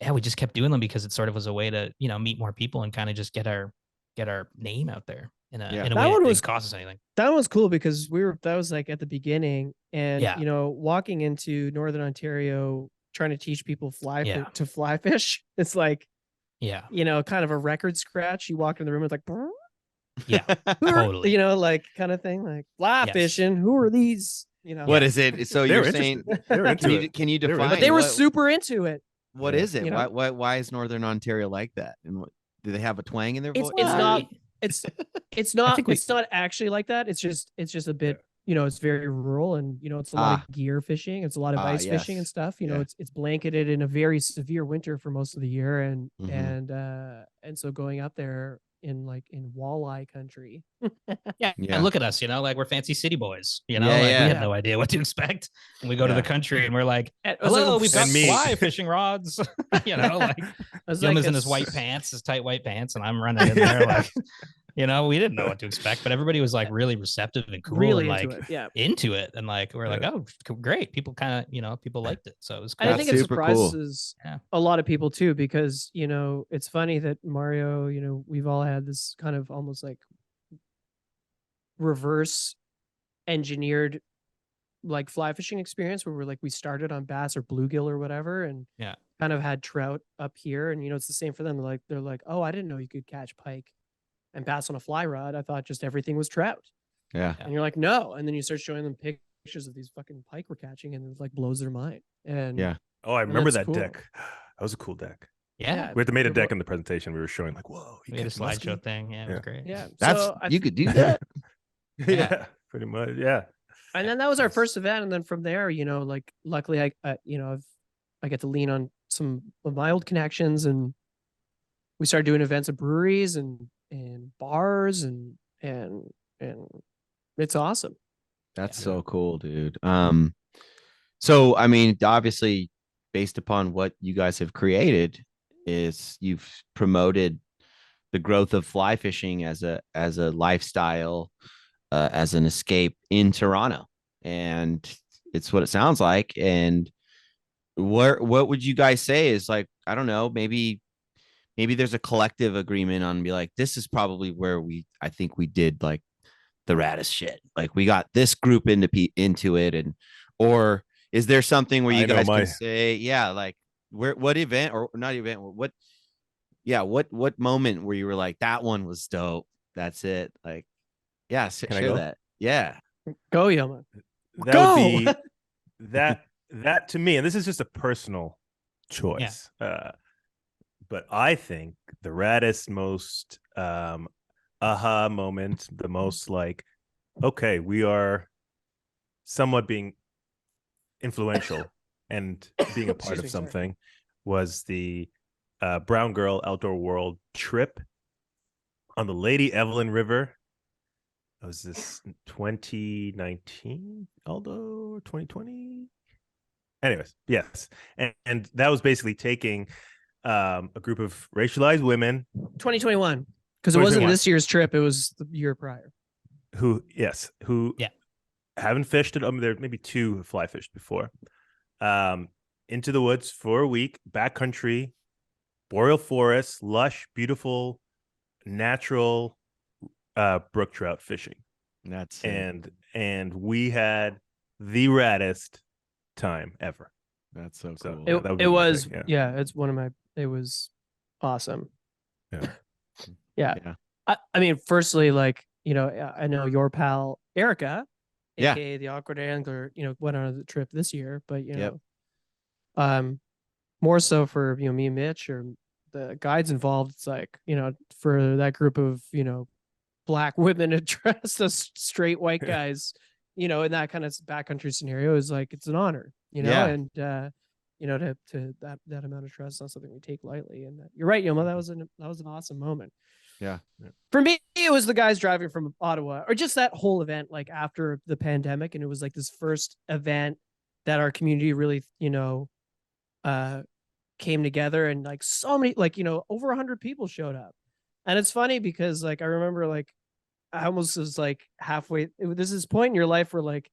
yeah, we just kept doing them because it sort of was a way to, you know, meet more people and kind of just get our name out there in a way that didn't cost us anything. That was cool because that was like at the beginning, and Yeah. you know, walking into Northern Ontario trying to teach people to fly fish, it's like, you know, kind of a record scratch. You walk in the room, it's like, yeah, totally, you know, like kind of thing, like fly fishing. Who are these? You know, what is it? So you're saying they're into it. Can you define? But they were super into it. What is it? You know? Why is Northern Ontario like that? And do they have a twang in their voice? It's not actually like that. It's just a bit, you know, it's very rural, and you know, it's a lot of gear fishing. It's a lot of ice fishing and stuff. You know, it's blanketed in a very severe winter for most of the year, and so going up there in walleye country. And look at us, you know, like we're fancy city boys, you know, we had no idea what to expect. And we go to the country and we're like, hello, we've got fly fishing rods, you know, like Yilma's in his white pants, his tight white pants, and I'm running in there like, you know, we didn't know what to expect, but everybody was like really receptive and cool, really and like into it. And like, we're like, oh, great. People kind of, you know, people liked it. So it was cool. And I think it surprises a lot of people too, because, you know, it's funny that Mario, you know, we've all had this kind of almost like reverse engineered like fly fishing experience where we started on bass or bluegill or whatever, and kind of had trout up here. And, you know, it's the same for them. They're like, oh, I didn't know you could catch pike and bass on a fly rod. I thought just everything was trout. Yeah. And you're like, no. And then you start showing them pictures of these fucking pike we're catching, and it like blows their mind. And oh, I remember that cool. deck. That was a cool deck. Yeah. We had made a deck in the presentation. We were showing like, whoa, we had a slideshow thing. Yeah, it was great. Yeah. You could do that. Yeah, pretty much. Yeah. And then that was our first event. And then from there, you know, like luckily I you know, I get to lean on some of my old connections, and we started doing events at breweries and bars and it's awesome. That's so cool, dude. So I mean, obviously, based upon what you guys have created, is you've promoted the growth of fly fishing as a lifestyle, as an escape in Toronto, and it's what it sounds like. And what would you guys say is like, I don't know, maybe there's a collective agreement on be like, this is probably where I think we did like the raddest shit. Like we got this group into it, and or is there something where you guys can say, like what event or not event, what moment where you were like, that one was dope. That's it. Like, yeah, share that. Yeah. Go, Yilma. That would be that to me, and this is just a personal choice. But I think the raddest, most aha moment, the most like, okay, we are somewhat being influential and being a part of something, was the Brown Girl Outdoor World trip on the Lady Evelyn River. Was this 2019, Aldo, or 2020? Anyways, yes. And that was basically taking a group of racialized women. 2021, because it wasn't this year's trip, it was the year prior. Who haven't fished it. There maybe two who fly fished before. Into the woods for a week, backcountry, boreal forest, lush, beautiful, natural brook trout fishing. That's and we had the raddest time ever. That's so cool. It was it's one of my. It was awesome. Yeah. I mean, firstly, like, you know, I know your pal Erica, aka the Awkward Angler, you know, went on the trip this year, but you know, more so for, you know, me and Mitch, or the guides involved, it's like, for that group of, Black women addressed as straight white guys, in that kind of backcountry scenario is like, it's an honor, Yeah. and, to that amount of trust is not something we take lightly. And you're right, Yilma, that was an awesome moment. Yeah. For me, it was the guys driving from Ottawa, or just that whole event, like after the pandemic. And it was like this first event that our community really, came together, and like so many, like, over 100 people showed up. And it's funny because like, I remember like, I almost was like halfway, this is point in your life where like,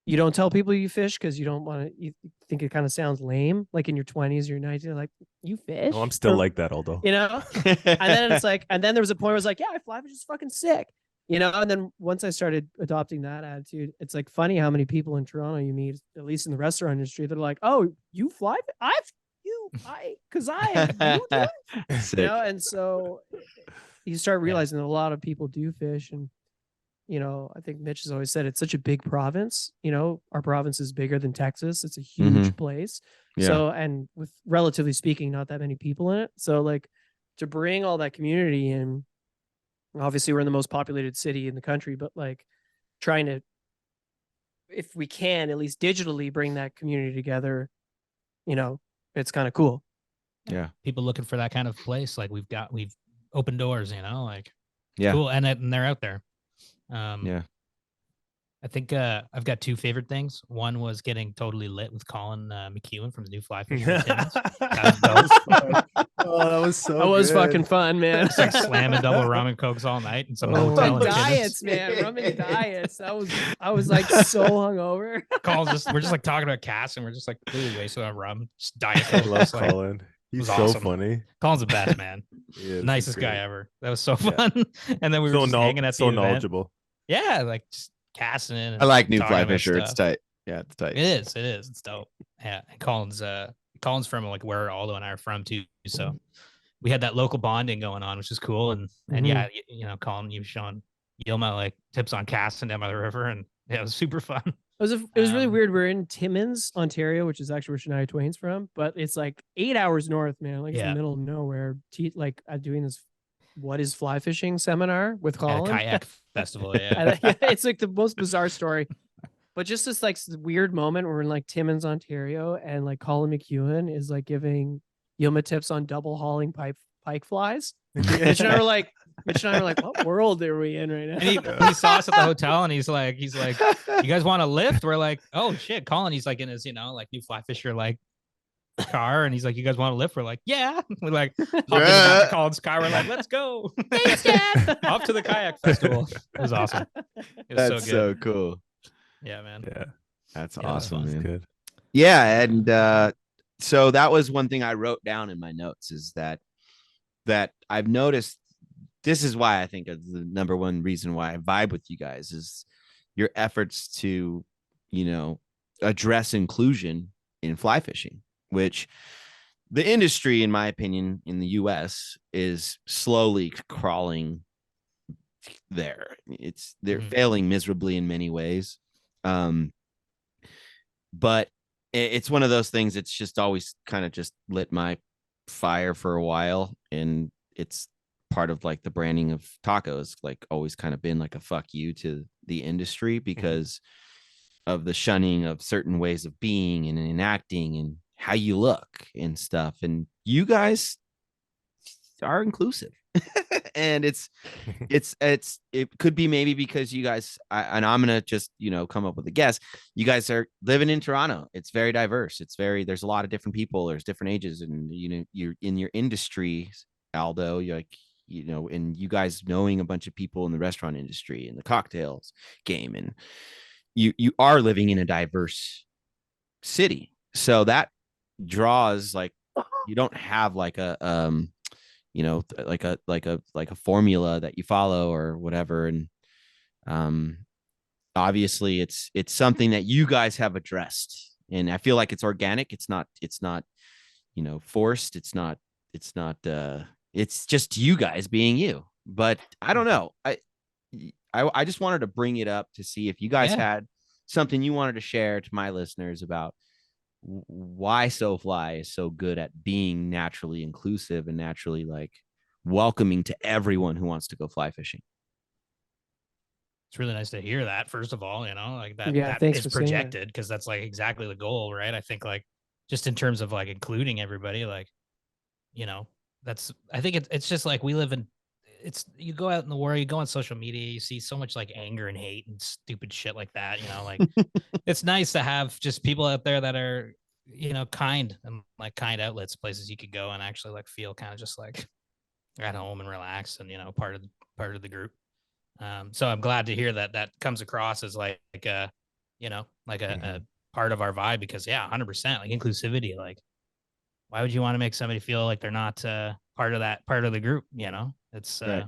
you don't tell people you fish because you don't want to, you think it kind of sounds lame. Like in your 20s, your 19s, you're like, you fish? Oh, I'm still like that, Aldo. And then it's like, and then there was a point where I was like, yeah, I fly fish is fucking sick. And then once I started adopting that attitude, it's like funny how many people in Toronto you meet, at least in the restaurant industry, they're like, oh, you fly? Because I and so you start realizing that a lot of people do fish. And I think Mitch has always said it's such a big province. Our province is bigger than Texas. It's a huge place. Yeah. So, and with relatively speaking, not that many people in it. So like to bring all that community in, obviously we're in the most populated city in the country, but like trying to, if we can, at least digitally bring that community together, it's kind of cool. Yeah. People looking for that kind of place. Like we've opened doors, like, Yeah. cool. And they're out there. Yeah. I think I've got two favorite things. One was getting totally lit with Colin McEwen from the new Fly Fish. That was fucking fun, man. It's like slamming double rum and cokes all night and some hotel and diets, man. Rum and diets. I was like so hungover. Colin's we're just like talking about cast, and we're just like really wasted on rum. Just diet coke. I love Colin. He's so awesome. Funny. Colin's the best, man. Nicest guy ever. That was so fun. And then we were just hanging at the event. knowledgeable. Yeah, like just casting in. I like new Fly Fisher. It's tight. Yeah, it's tight. It is. It's dope. Yeah. And Colin's from like where Aldo and I are from too. So we had that local bonding going on, which is cool. And yeah, Colin, you've shown Yilma like tips on casting down by the river, and yeah, it was super fun. It was really weird. We're in Timmins, Ontario, which is actually where Shania Twain's from, but it's like 8 hours north, man. Like it's in the middle of nowhere. Like doing this what is fly fishing seminar with Colin. At a kayak festival, yeah. It's like the most bizarre story. But just this like weird moment where we're in like Timmins, Ontario, and like Colin McEwen is like giving Yilma tips on double hauling pike flies. Mitch and I were like, what world are we in right now? And he saw us at the hotel, and he's like, you guys want a lift? We're like, oh shit, Colin. He's like in his, like new Fly Fisher like car, and he's like, you guys want a lift? We're like, yeah. We're like, hop in the back of Colin's car. We're like, let's go. Thanks, Dad. Off to the kayak festival. It was awesome. It was That's so cool. Yeah, man. Yeah, that's awesome, man. Good. Yeah, and so that was one thing I wrote down in my notes is that I've noticed. This is why I think is the number one reason why I vibe with you guys is your efforts to, address inclusion in fly fishing, which the industry, in my opinion, in the US is slowly crawling there. They're failing miserably in many ways. But it's one of those things that's just always kind of just lit my fire for a while. And it's part of like the branding of tacos, like always kind of been like a fuck you to the industry because of the shunning of certain ways of being and enacting and how you look and stuff. And you guys are inclusive. And it could be maybe because you guys, and I'm going to just, come up with a guess. You guys are living in Toronto. It's very diverse. There's a lot of different people. There's different ages, and, you're in your industry, Aldo, you're like, and you guys knowing a bunch of people in the restaurant industry and the cocktails game, and you are living in a diverse city. So that draws like, you don't have like a, like a formula that you follow or whatever. And, obviously it's something that you guys have addressed, and I feel like it's organic. It's not, forced. It's just you guys being you. But I don't know. I just wanted to bring it up to see if you guys had something you wanted to share to my listeners about why SoFly is so good at being naturally inclusive and naturally like welcoming to everyone who wants to go fly fishing. It's really nice to hear that, first of all, like that Yeah, that thanks is for saying that. projected, because that's like exactly the goal, right? I think like just in terms of like including everybody, like, that's, I think it's just like we live in, you go out in the world, you go on social media, you see so much like anger and hate and stupid shit like that, like it's nice to have just people out there that are, kind, and like kind outlets, places you could go and actually like feel kind of just like at home and relax, and part of the group. So I'm glad to hear that comes across as like a, a part of our vibe, because 100%, like inclusivity, like why would you want to make somebody feel like they're not part of the group? It's Right.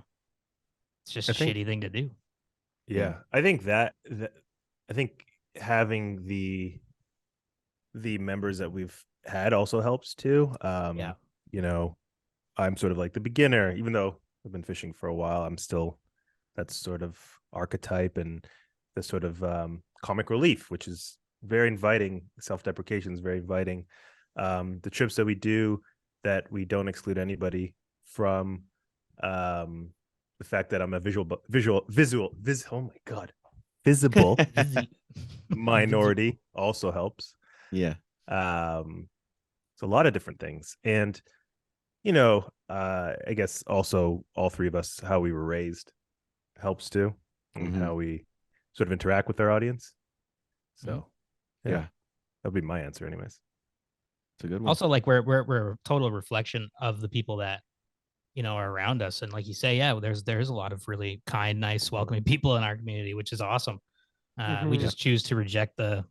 it's just I a think- shitty thing to do. Yeah, I think that I think having the members that we've had also helps too. Yeah. I'm sort of like the beginner, even though I've been fishing for a while. I'm still that sort of archetype and the sort of comic relief, which is very inviting. Self-deprecation is very inviting. The trips that we do, that we don't exclude anybody from, the fact that I'm a oh my god, visible minority also helps. Yeah. It's a lot of different things, and I guess also all three of us, how we were raised helps too, and how we sort of interact with our audience. So Yeah. that'll be my answer anyways. It's a good one. Also, like we're a total reflection of the people that are around us, and like you say, there's a lot of really kind, nice, welcoming people in our community, which is awesome. We just choose to reject the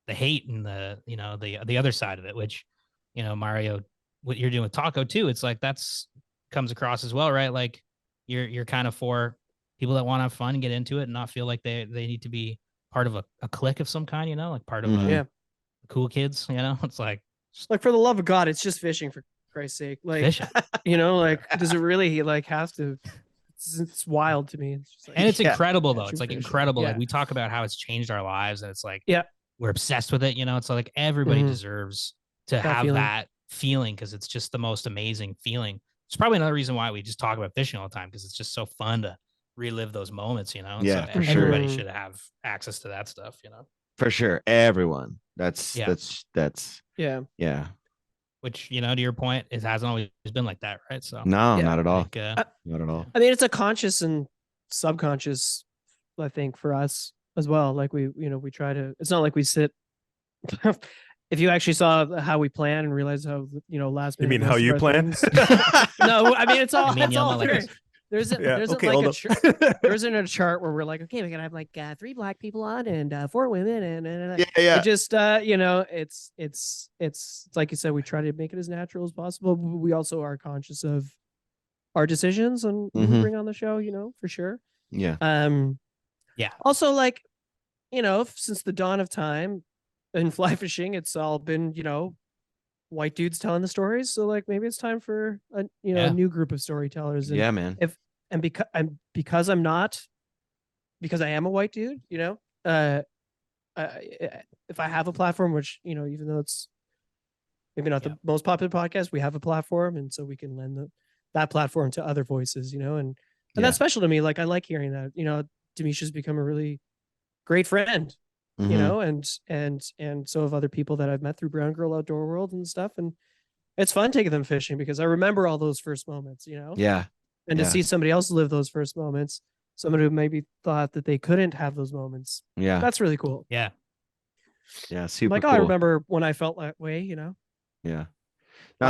hate and the other side of it, which Mario, what you're doing with Taco too, it's like that's comes across as well, right? Like you're kind of for people that want to have fun and get into it and not feel like they need to be part of a clique of some kind, like part of Yeah. cool kids, it's like for the love of God, it's just fishing, for Christ's sake. Like, fishing. does it really like have to? It's wild to me. It's just like, And it's incredible though. true It's like fishing. incredible. Yeah. Like we talk about how it's changed our lives, and it's like Yeah. we're obsessed with it. It's like everybody Mhm. deserves to That have feeling. that feeling, because it's just the most amazing feeling. It's probably another reason why we just talk about fishing all the time, because it's just so fun to relive those moments. And Yeah, so for sure. everybody Mhm. should have access to that stuff. For sure. Everyone. That's Yeah. Yeah. Which to your point, it hasn't always been like that, right? So No, Yeah. not at all. like, Not at all. I mean, it's a conscious and subconscious, I think, for us as well. Like we try to. It's not like we sit. If you actually saw how we plan and realize how last You minute. mean how most of you our plan? things- No, I mean it's all. I mean, it's all Yilma, like very- this. There's a, Yeah. there's Okay, like hold a up. there isn't a chart where we're like, okay, we're gonna have like 3 black people on and 4 women and Yeah. it just it's like you said, we try to make it as natural as possible. But we also are conscious of our decisions and who we Mhm. bring on the show, for sure. Yeah. Yeah. Also, like, since the dawn of time in fly fishing, it's all been, white dudes telling the stories. So like maybe it's time for a Yeah. a new group of storytellers. And Yeah, man. because I am a white dude, if I have a platform, which even though it's maybe not Yeah. the most popular podcast, we have a platform, and so we can lend that platform to other voices, and Yeah. that's special to me. Like I like hearing that. Demisha's become a really great friend, Mhm. and so have other people that I've met through Brown Girl Outdoor World and stuff, and it's fun taking them fishing because I remember all those first moments, Yeah. and to Yeah. see somebody else live those first moments, someone who maybe thought that they couldn't have those moments, Yeah. that's really cool. Yeah. Yeah. I'm Super like, cool. I remember when I felt that way, Yeah. No, as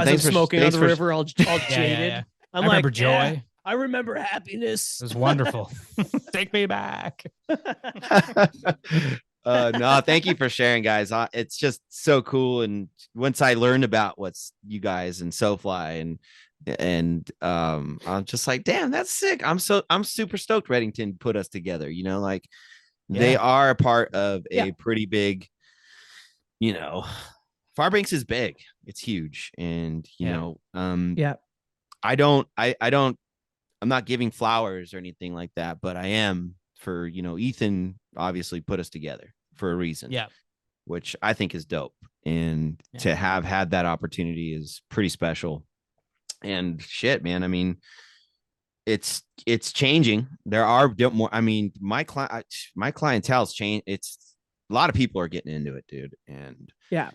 I'm thanks for smoking on thanks the for river, all Yeah. jaded. Yeah. I'm I like, remember joy. "Yeah, I remember happiness." It was wonderful. Take me back. No, thank you for sharing, guys. It's just so cool. And once I learned about what's you guys and SoFly and I'm just like, damn, that's sick. I'm super stoked Redington put us together. Like they Yeah. are a part of a Yeah. pretty big, Fairbanks is big. It's huge. And Yeah. Yeah. I'm not giving flowers or anything like that, but I am for, Ethan obviously put us together for a reason. Yeah. Which I think is dope. And to have had that opportunity is pretty special. And shit, man. I mean, it's changing. There are more. I mean, my clientele's changed. It's a lot of people are getting into it, dude. And yeah,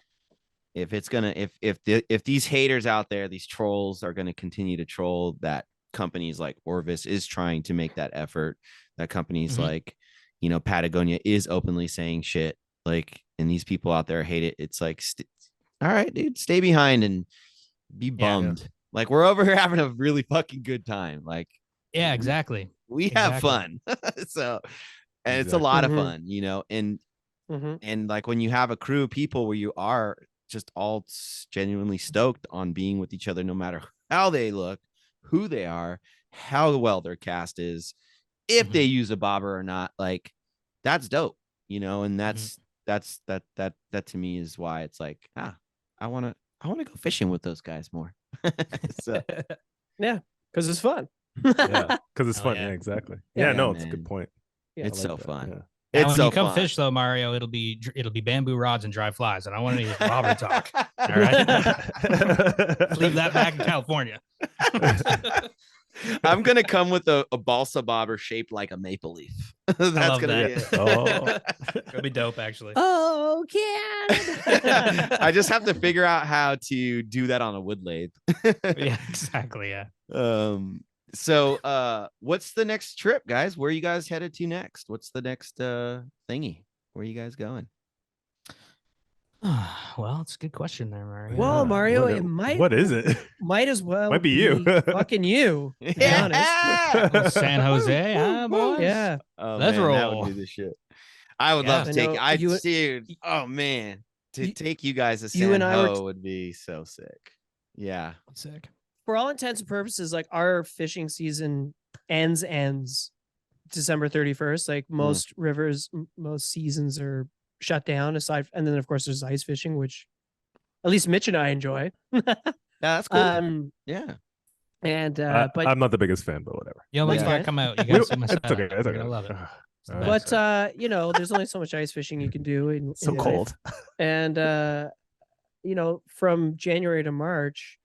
if it's gonna, if these haters out there, these trolls are gonna continue to troll, that companies like Orvis is trying to make that effort. That companies like, you know, Patagonia is openly saying shit. Like, and these people out there hate it. It's like, all right, dude, stay behind and be bummed. Like, we're over here having a really fucking good time. Like, yeah, exactly. We have fun. So, and it's a lot of fun, you know, and like when you have a crew of people where you are just all genuinely stoked on being with each other, no matter how they look, who they are, how well their cast is, if they use a bobber or not, like, that's dope, you know. And that to me is why it's like, I want to go fishing with those guys more. So yeah, because it's fun. Yeah, because it's fun. Yeah. Yeah, exactly. Yeah, No, man. it's a good point. Yeah, It's like so that. fun. Yeah. Now, It's when so you come fun. fish though, Mario, it'll be bamboo rods and dry flies, and I want to use bobber talk. All right, let's leave that back in California. I'm gonna come with a balsa bobber shaped like a maple leaf. That's love gonna be that. it. Oh, It'll be dope, actually. Oh, Canada. I just have to figure out how to do that on a wood lathe. Yeah, exactly. Yeah. So what's the next trip, guys? Where are you guys headed to next? What's the next thingy? Where are you guys going? Well, it's a good question there, Mario. Well, Mario, What it might. What is it? Might as well Might be you. Fucking you. To be honest. San Jose, huh, boys? Yeah. Oh, Let's man, that roll. would be the shit. I would Yeah. love to I take know it. you- Dude, oh man, to take you guys to you San and I were Ho would be so sick. Yeah. Sick. For all intents and purposes, like our fishing season ends December 31st. Like most rivers, most seasons are shut down and then of course there's ice fishing, which at least Mitch and I enjoy. Yeah, that's cool. Yeah. And but I'm not the biggest fan, but whatever. You almost Yeah. gotta come out. You gotta see my It's setup. okay. It's You're okay. gonna love it. but you know, there's only so much ice fishing you can do in so life. cold. And you know, from January to March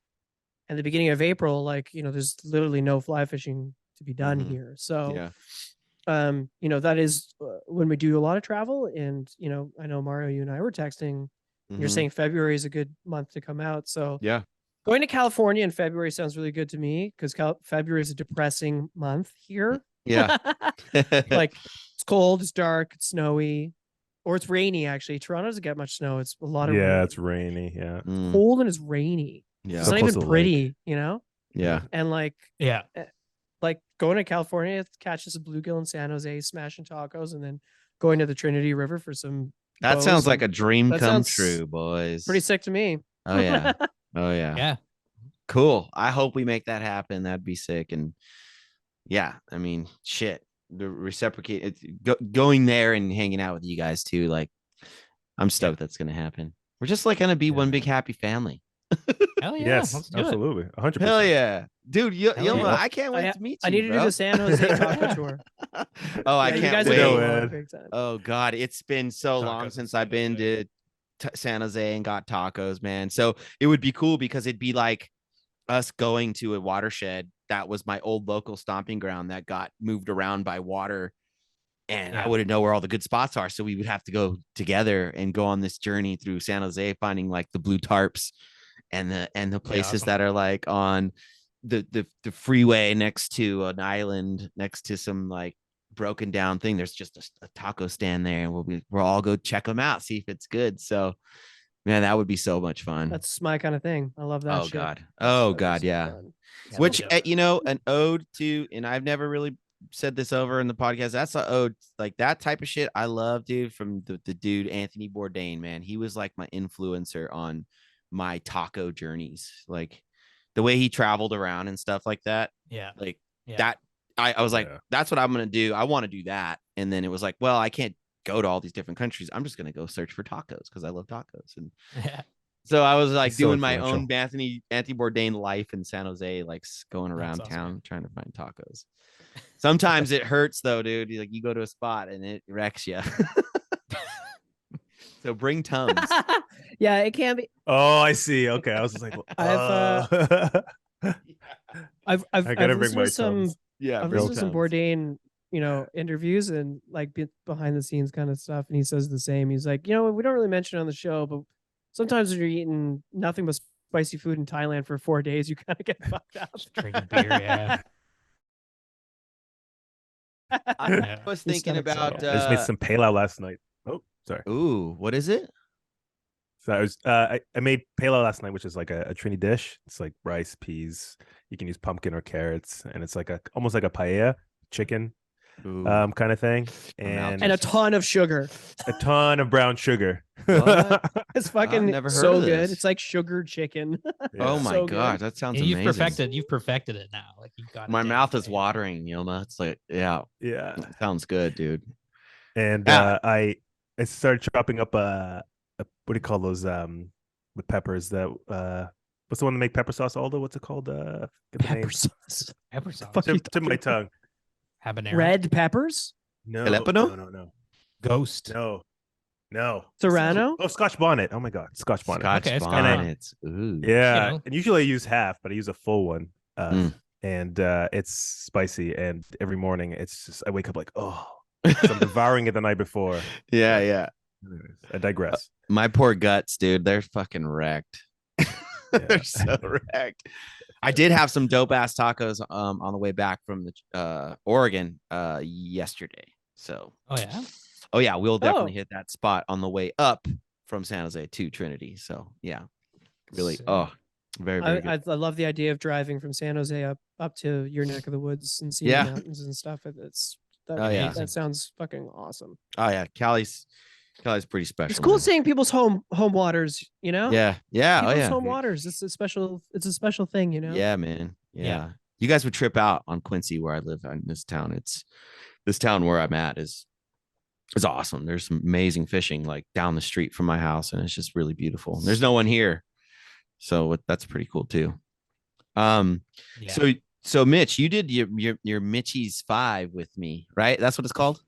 and the beginning of April, like, you know, there's literally no fly fishing to be done here. So Yeah. you know, that is when we do a lot of travel. And you know, I know Mario, you and I were texting. You're saying February is a good month to come out. So yeah. going to California in February sounds really good to me because February is a depressing month here. Yeah. Like it's cold, it's dark, it's snowy, or it's rainy. Actually, Toronto doesn't get much snow. It's a lot of rain. It's rainy. Yeah. Cold and it's rainy. Yeah. It's So not close even to the pretty, lake. you know. Yeah. And like going to California, catches a bluegill in San Jose, smashing tacos, and then going to the Trinity River for some. That bows sounds like and- a dream that come sounds true, boys. Pretty sick to me. Oh yeah. Oh yeah. Yeah. Cool. I hope we make that happen. That'd be sick. And yeah, I mean, shit. The reciprocate going there and hanging out with you guys too. Like, I'm stoked that's gonna happen. We're just like gonna be one big happy family. Hell yeah. Yes, Let's do it. absolutely. 100%. Hell yeah, dude. Yilma, yeah. I can't wait to meet you. I need to do bro. the San Jose taco tour. Oh, I Yeah, you can't guys wait. are Go, doing Ed. a big time. Oh God, it's been so Tacos long in since San I've been Jose. to San Jose and got tacos, man. So it would be cool because it'd be like us going to a watershed that was my old local stomping ground that got moved around by water, and I wouldn't know where all the good spots are. So we would have to go together and go on this journey through San Jose, finding like the blue tarps and the places awesome. that are like on the freeway next to an island, next to some like broken down thing. There's just a taco stand there, and we'll all go check them out, see if it's good. So man, that would be so much fun. That's my kind of thing. I love that. Oh shit. God. Oh That'd be God. so Yeah. fun. Which Yeah. you know, an ode to, and I've never really said this over in the podcast. That's an ode, like that type of shit. I love, dude, from the dude Anthony Bourdain, man. He was like my influencer on my taco journeys, like the way he traveled around and stuff like that. Yeah. Like Yeah. that. I was like, Yeah. that's what I'm gonna do. I want to do that. And then it was like, well, I can't go to all these different countries. I'm just gonna go search for tacos because I love tacos. And Yeah. so I was like He's so doing my own influential. Anthony Bourdain life in San Jose, like going around awesome. town trying to find tacos. Sometimes it hurts though, dude. Like you go to a spot and it wrecks you. So bring Tums. Yeah, it can be. Oh, I see. Okay, I was just like, I've I gotta bring listened my to some Tums. Yeah, I've bring listened to some Tums. Bourdain, interviews and like behind the scenes kind of stuff, and he says the same. He's like, we don't really mention it on the show, but sometimes when you're eating nothing but spicy food in Thailand for 4 days, you kind of get fucked up. Drinking beer, yeah. I was Your thinking stomach's about. okay. I just made some pale last night. Oh, sorry. Ooh, what is it? So I made pale last night, which is like a Trini dish. It's like rice, peas. You can use pumpkin or carrots, and it's like almost like a paella, chicken, Ooh. kind of thing, I'm out And a ton of sugar. a ton of brown sugar. What? It's fucking never heard so of good. this. It's like sugared chicken. Oh Yeah. my So good. gosh, that sounds Yeah, amazing. you've perfected it now. Like you've got it My down mouth to is a- watering, Yilma. It's like, yeah, Yeah. it sounds good, dude. And Yeah. I started chopping up what do you call those with peppers that what's the one to make pepper sauce, Aldo? What's it called? Get the Pepper name. sauce. Pepper sauce. Fuck you Tip of my tongue. Habanero. Red peppers. No, Jalapeno? no. Ghost. No. Serrano? Oh, Scotch bonnet. Oh my God, Scotch bonnet. Scotch Okay, Scotch bonnets. Ooh. Yeah, know. and usually I use half, but I use a full one. Mm. And it's spicy. And every morning, it's just I wake up like, oh, 'cause I'm devouring it the night before. Yeah, yeah. Anyways, I digress. My poor guts, dude. They're fucking wrecked. They're so wrecked. I did have some dope ass tacos on the way back from the Oregon yesterday. So Oh yeah. we'll definitely Oh. hit that spot on the way up from San Jose to Trinity. So yeah, really. Sick. Oh, very good. I love the idea of driving from San Jose up to your neck of the woods and seeing Yeah. the mountains and stuff. Oh, yeah. That sounds fucking awesome. Oh yeah, Cali's pretty special. It's cool man. seeing people's home waters. Yeah, yeah. Oh People's yeah. home waters. It's a special thing. Yeah, man. Yeah. Yeah. You guys would trip out on Quincy, where I live in this town. This town where I'm at is awesome. There's some amazing fishing like down the street from my house, and it's just really beautiful. There's no one here, so that's pretty cool too. Yeah. So Mitch, you did your Mitchie's 5 with me, right? That's what it's called.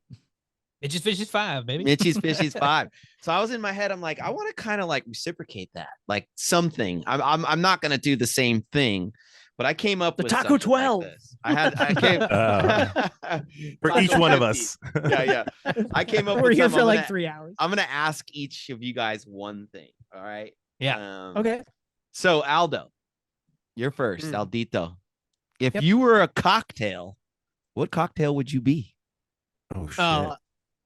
It just fishes 5, baby. Mitchie's Fishies 5. So I was in my head, I'm like, I want to kind of like reciprocate that, like something. I'm not gonna do the same thing, but I came up The with Taco something like 12. this. I came For each one of us. Yeah. I came up We're with here something. for like 3 hours. I'm gonna ask each of you guys one thing. All right. Yeah. Okay. So Aldo, you're first. Mm. Aldito. If Yep. you were a cocktail, what cocktail would you be? Oh shit.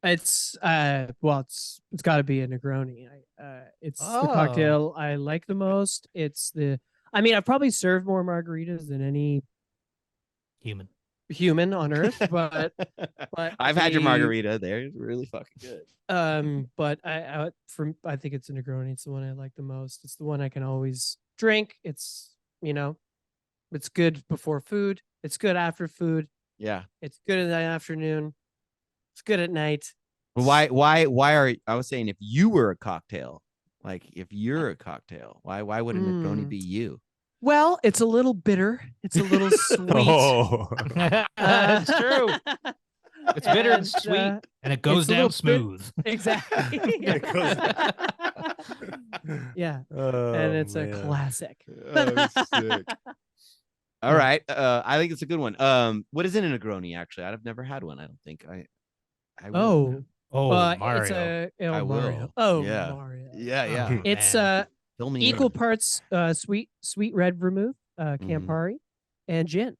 It's it's got to be a Negroni. It's the Oh. cocktail I like the most. I've probably served more margaritas than any Human. human on earth, but I've had your the- margarita. They're really fucking good. but I think it's a Negroni. It's the one I like the most. It's the one I can always drink. It's it's good before food. It's good after food. Yeah. It's good in the afternoon. It's good at night. But why are I was saying if you were a cocktail, like if you're a cocktail, why would a Negroni Mm. be you? Well, it's a little bitter. It's a little sweet. Oh. That's true. It's bitter and And, sweet, and it goes it's a little down bit- smooth. Exactly. It goes- Yeah, Oh, and it's a man. classic. Oh, sick. All Yeah. right. I think it's a good one. What is in a Negroni? Actually, I've never had one. I don't think I will. Oh, Oh, it's Mario. I Mario. will. Oh, Yeah. Mario. Yeah, yeah. Oh, It's man. Fill me in. equal parts sweet red vermouth, Campari, and gin.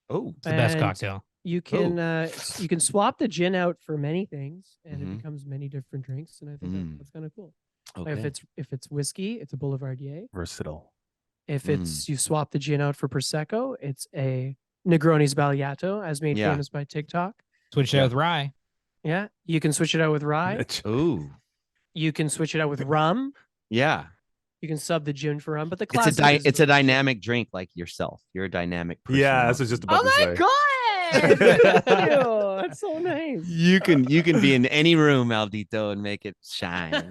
Oh, It's the best and cocktail. You can swap the gin out for many things, and Mhm. it becomes many different drinks. And I think Mm. that's kind of cool. okay. If it's whiskey, it's a Boulevardier. Versatile. If Mm. it's you swap the gin out for prosecco, it's a Negroni Sbagliato, as made Yeah. famous by TikTok. Switch it Yeah. out with rye. Yeah, you can switch it out with rye. Ooh, You can switch it out with rum. yeah. You can sub the gin for rum, but the It's classic is it's a the- dynamic drink like yourself. You're a dynamic person. Yeah, that's what I was just about Oh to my say. god! Thank you. That's so nice. You can be in any room, Aldito, and make it shine.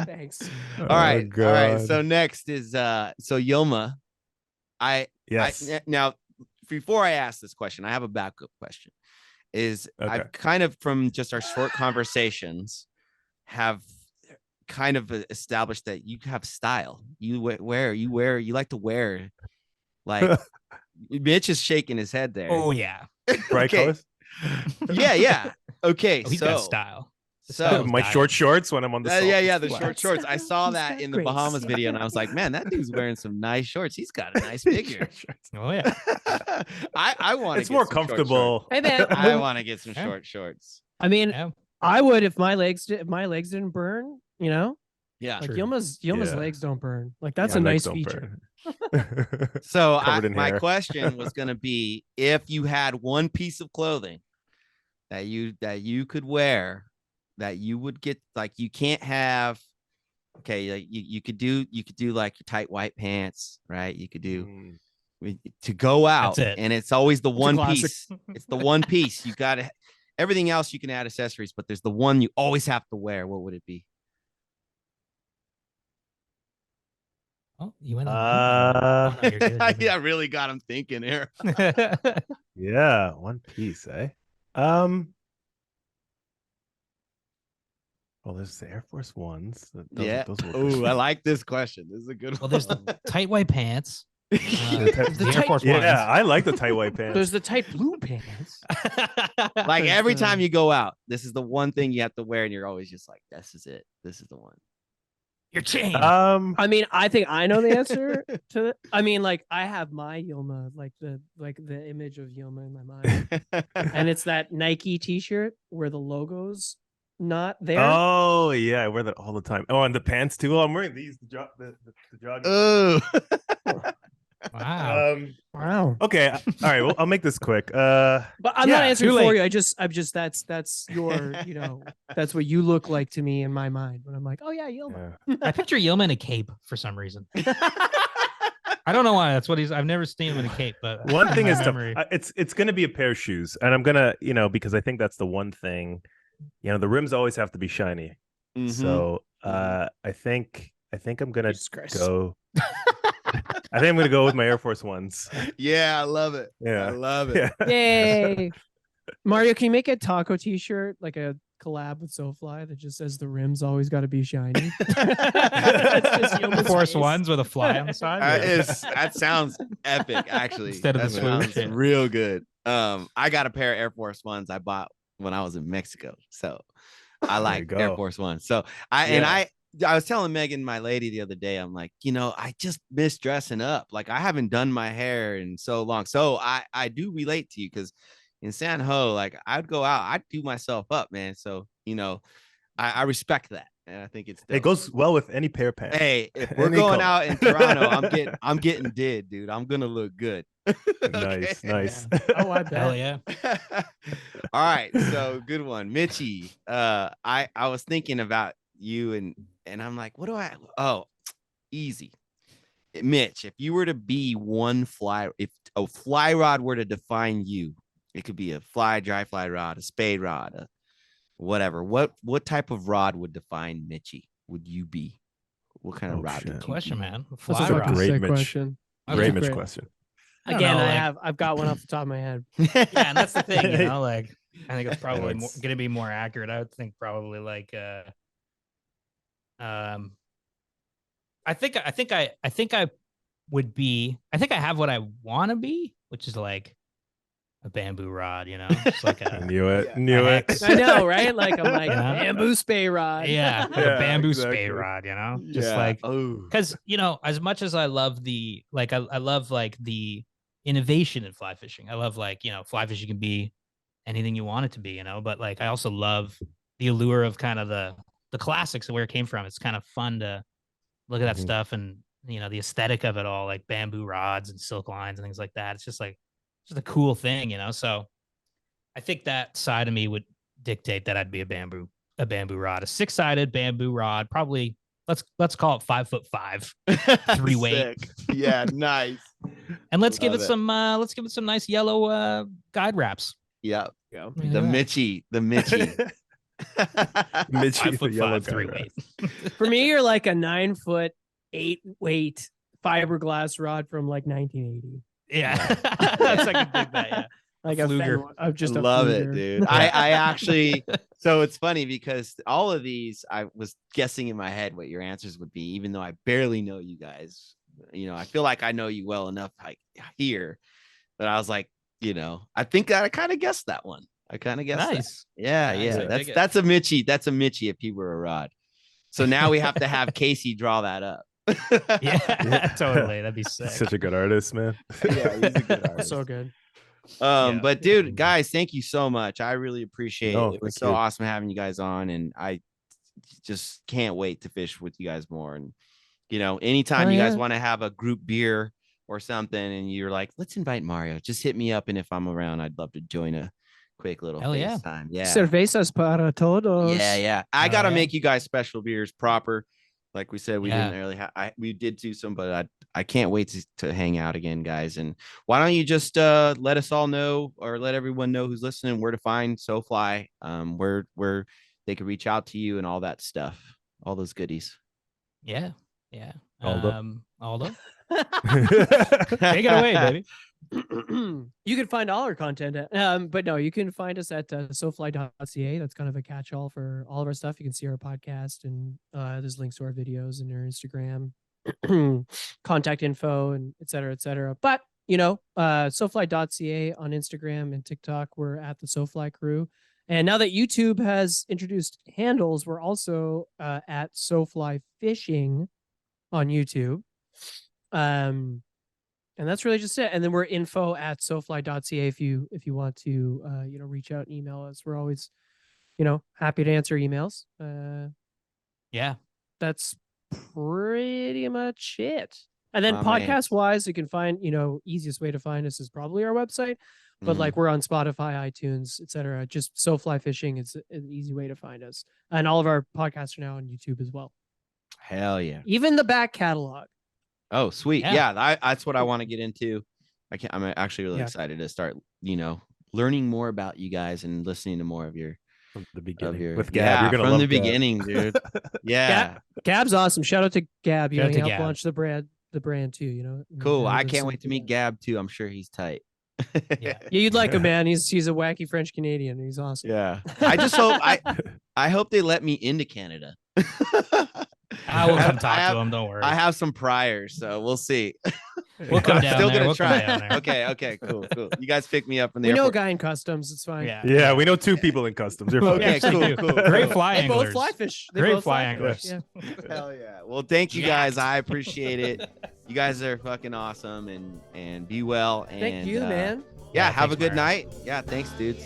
Thanks. All right. All right. God. So next is so Yilma. Yes. Now before I ask this question, I have a backup question. is Okay. I've kind of, from just our short conversations, have kind of established that you have style. You like to wear, like Mitch is shaking his head there. Oh yeah. Bright Okay. colors. Yeah. Okay. Oh, he's got style. So My short shorts when I'm on the salt. yeah, the He's short got shorts. I style. saw He's that got in the great Bahamas style. video, and I was like, man, that dude's wearing some nice shorts. He's got a nice figure. Oh yeah. I want to. It's more comfortable. Hey man, I want to get some Yeah. short shorts. I mean, Yeah. I would if my legs didn't burn. You know, Yeah. like True. Yilma's Yeah. legs don't burn. Like that's My a legs nice don't feature. burn. So Covered in my hair. question was going to be, if you had one piece of clothing that you could wear, that you would get, like, you can't have, okay, like you could do like your tight white pants, right? You could do to go out, That's it. and it's always the one classic. piece. It's the one piece. You got to, everything else you can add accessories, but there's the one you always have to wear. What would it be? Oh, you went on. Oh, no, you're good. You're Yeah, really got him thinking here. good. Yeah, one piece, eh? Well, there's the Air Force Ones. Yeah. Those were Oh, good. I like this question. This is a good one. Well, there's the tight white pants. The The Air tight- Force Yeah, Ones. I like the tight white pants. There's the tight blue pants. Like There's every the- time you go out, this is the one thing you have to wear, and you're always just like, this is it. This is the one. Your chain. I mean, I think I know the answer to it. I mean, like I have my Yilma, like the image of Yilma in my mind, and it's that Nike T-shirt where the logo's not there. Oh yeah, I wear that all the time. Oh, and the pants too. Oh, I'm wearing these. The jogging. Oh. Wow. Wow. Okay. All right. Well, I'll make this quick. But I'm not Yeah, answering too for late. you. I'm just that's your, that's what you look like to me in my mind when I'm like, oh yeah, Yilma. Yeah. I picture Yilma in a cape for some reason. I don't know why. That's what I've never seen him in a cape, but One thing my is tough. memory. It's going to be a pair of shoes, and I'm gonna, because I think that's the one thing. The rims always have to be shiny. Mhm. So I think I'm gonna Jesus Christ. go. I think I'm gonna go with my Air Force Ones. Yeah, I love it. Yeah. I love it. Yeah. Yay. Mario, can you make a taco T-shirt, like a collab with SoFly that just says the rims always got to be shiny? It's just Yilma's Force face. Ones with a fly on the side. Yeah. That sounds epic, actually. Instead of That the swoosh, sounds yeah. real good. I got a pair of Air Force Ones I bought when I was in Mexico, so I you like Air go. Force Ones. So I was telling Megan, my lady, the other day, I'm like, I just miss dressing up. Like, I haven't done my hair in so long. So I do relate to you, because in San Ho, like, I'd go out, I'd do myself up, man. So, I respect that. And I think it's It dope. goes well with any pair of pants. Hey, if we're Any going color. out in Toronto, I'm getting did, dude. I'm gonna look good. Nice, nice. Oh, I bet. Hell yeah. All right, so good one, Mitchie. I was thinking about you, and I'm like, what do I? Oh, easy, Mitch. If you were to be if a fly rod were to define you, it could be a dry fly rod, a spade rod, whatever. What type of rod would define Mitchie? Would you be? What kind of Oh, rod? shit. Would you Question, be? man. That's Fly a rod. fucking Great sick Mitch. question. Great Mitch Great. question. I don't Again, know, like- I've got one off the top of my head. Yeah, and that's the thing, like I think it's probably it's- going to be more accurate. I would think probably like I think I would be. I think I have what I want to be, which is like a bamboo rod. Just like I a knew it. Yeah. Knew it. hex. I know, right? Like I'm like Yeah. bamboo spay rod. yeah, like Yeah, a bamboo exactly. spay rod. Just Yeah. like Oh. because as much as I love the I love like the innovation in fly fishing. I love like fly fishing can be anything you want it to be, but like I also love the allure of kind of the classics and where it came from. It's kind of fun to look at that Mhm. stuff and the aesthetic of it all, like bamboo rods and silk lines and things like that. It's just like a cool thing, so I think that side of me would dictate that I'd be a bamboo rod, a 6-sided bamboo rod, probably let's call it 5'5", 3 weight. Sick. Yeah, nice. And let's give Love it it. some nice yellow guide wraps. Yeah. Yeah. The Mitchie. Mitchie, the 5'5", yellow 3 guy, weight. For me, you're like a 9'8" weight fiberglass rod from like 1980. Yeah, that's like a big bet. Yeah. like fluger. I'm just I a love it, fluger. dude. I actually, so it's funny because all of these, I was guessing in my head what your answers would be, even though I barely know you guys. You know, I feel like I know you well enough here, but I was like, you know, I think I kind of guessed that one. I kind of guessed Nice. that. Yeah, Nice, I yeah. dig it. That's a Mitchie. That's a Mitchie if he were a Rod. So now we have to have Casey draw that up. Yeah, totally. That'd be sick. He's such a good artist, man. Yeah, he's a good artist. So good. Yeah. But dude, guys, thank you so much. I really appreciate No, it. It was thank so you. awesome having you guys on, and I just can't wait to fish with you guys more. And you know, anytime Oh, you guys yeah. want to have a group beer or something, and you're like, let's invite Mario, just hit me up, and if I'm around, I'd love to join a quick little Hell yeah. FaceTime. Yeah, Cervezas para todos. yeah. I Oh, gotta yeah. make you guys special beers proper. Like we said, we Yeah. didn't really we did do some, but I can't wait to hang out again, guys. And why don't you just let us all know, or let everyone know who's listening, where to find SoFly, where they could reach out to you and all that stuff, all those goodies. Yeah. Yeah. Aldo? Aldo. Take it away, baby. You can find all our content at, but no, you can find us at sofly.ca. That's kind of a catch-all for all of our stuff. You can see our podcast, and there's links to our videos and our Instagram, contact info, and et cetera, et cetera. But you know, sofly.ca on Instagram and TikTok, we're at the SoFly Crew. And now that YouTube has introduced handles, we're also at SoFly Fishing on YouTube. And that's really just it. And then we're info@sofly.ca if you want to you know, reach out and email us. We're always, you know, happy to answer emails. Yeah. That's pretty much it. And then Oh, man. podcast wise, you can find, you know, easiest way to find us is probably our website. But Mhm. like, we're on Spotify, iTunes, etc. Just SoFly Fishing is an easy way to find us. And all of our podcasts are now on YouTube as well. Hell yeah. Even the back catalog. Oh, sweet. Yeah. Yeah, that's what I want to get into. I'm actually really Yeah. excited to start, you know, learning more about you guys and listening to more of your From the beginning. your With Gab, you're gonna from love the Gab. beginning, dude. Yeah. Gab's awesome. Shout out to Gab. You Shout know, out he to helped Gab. launch the brand too, you know. and Cool. I lives can't in- wait to meet Gab too. I'm sure he's tight. Yeah. Yeah, you'd like him, man. He's a wacky French Canadian. He's awesome. Yeah. I just hope I hope they let me into Canada. I will come I talk have- to him. Don't worry. I have some priors, so we'll see. We'll come I'm down still there. gonna We'll come try. down there. Okay, cool. You guys pick me up in the We know a airport. guy in customs. It's fine. Yeah. Yeah, we know 2 people in customs. You're fine. Okay, Actually cool. do. Great cool. fly They both anglers. fly fish. They Great both fly fish. anglers. Yeah. Hell yeah. Well, thank you guys. Jacked. I appreciate it. You guys are fucking awesome, and be well. And Thank you, man. Yeah, Yeah, have a thanks, good Mario. night. Yeah, thanks, dudes.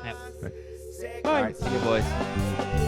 Yep. All right, see you, boys.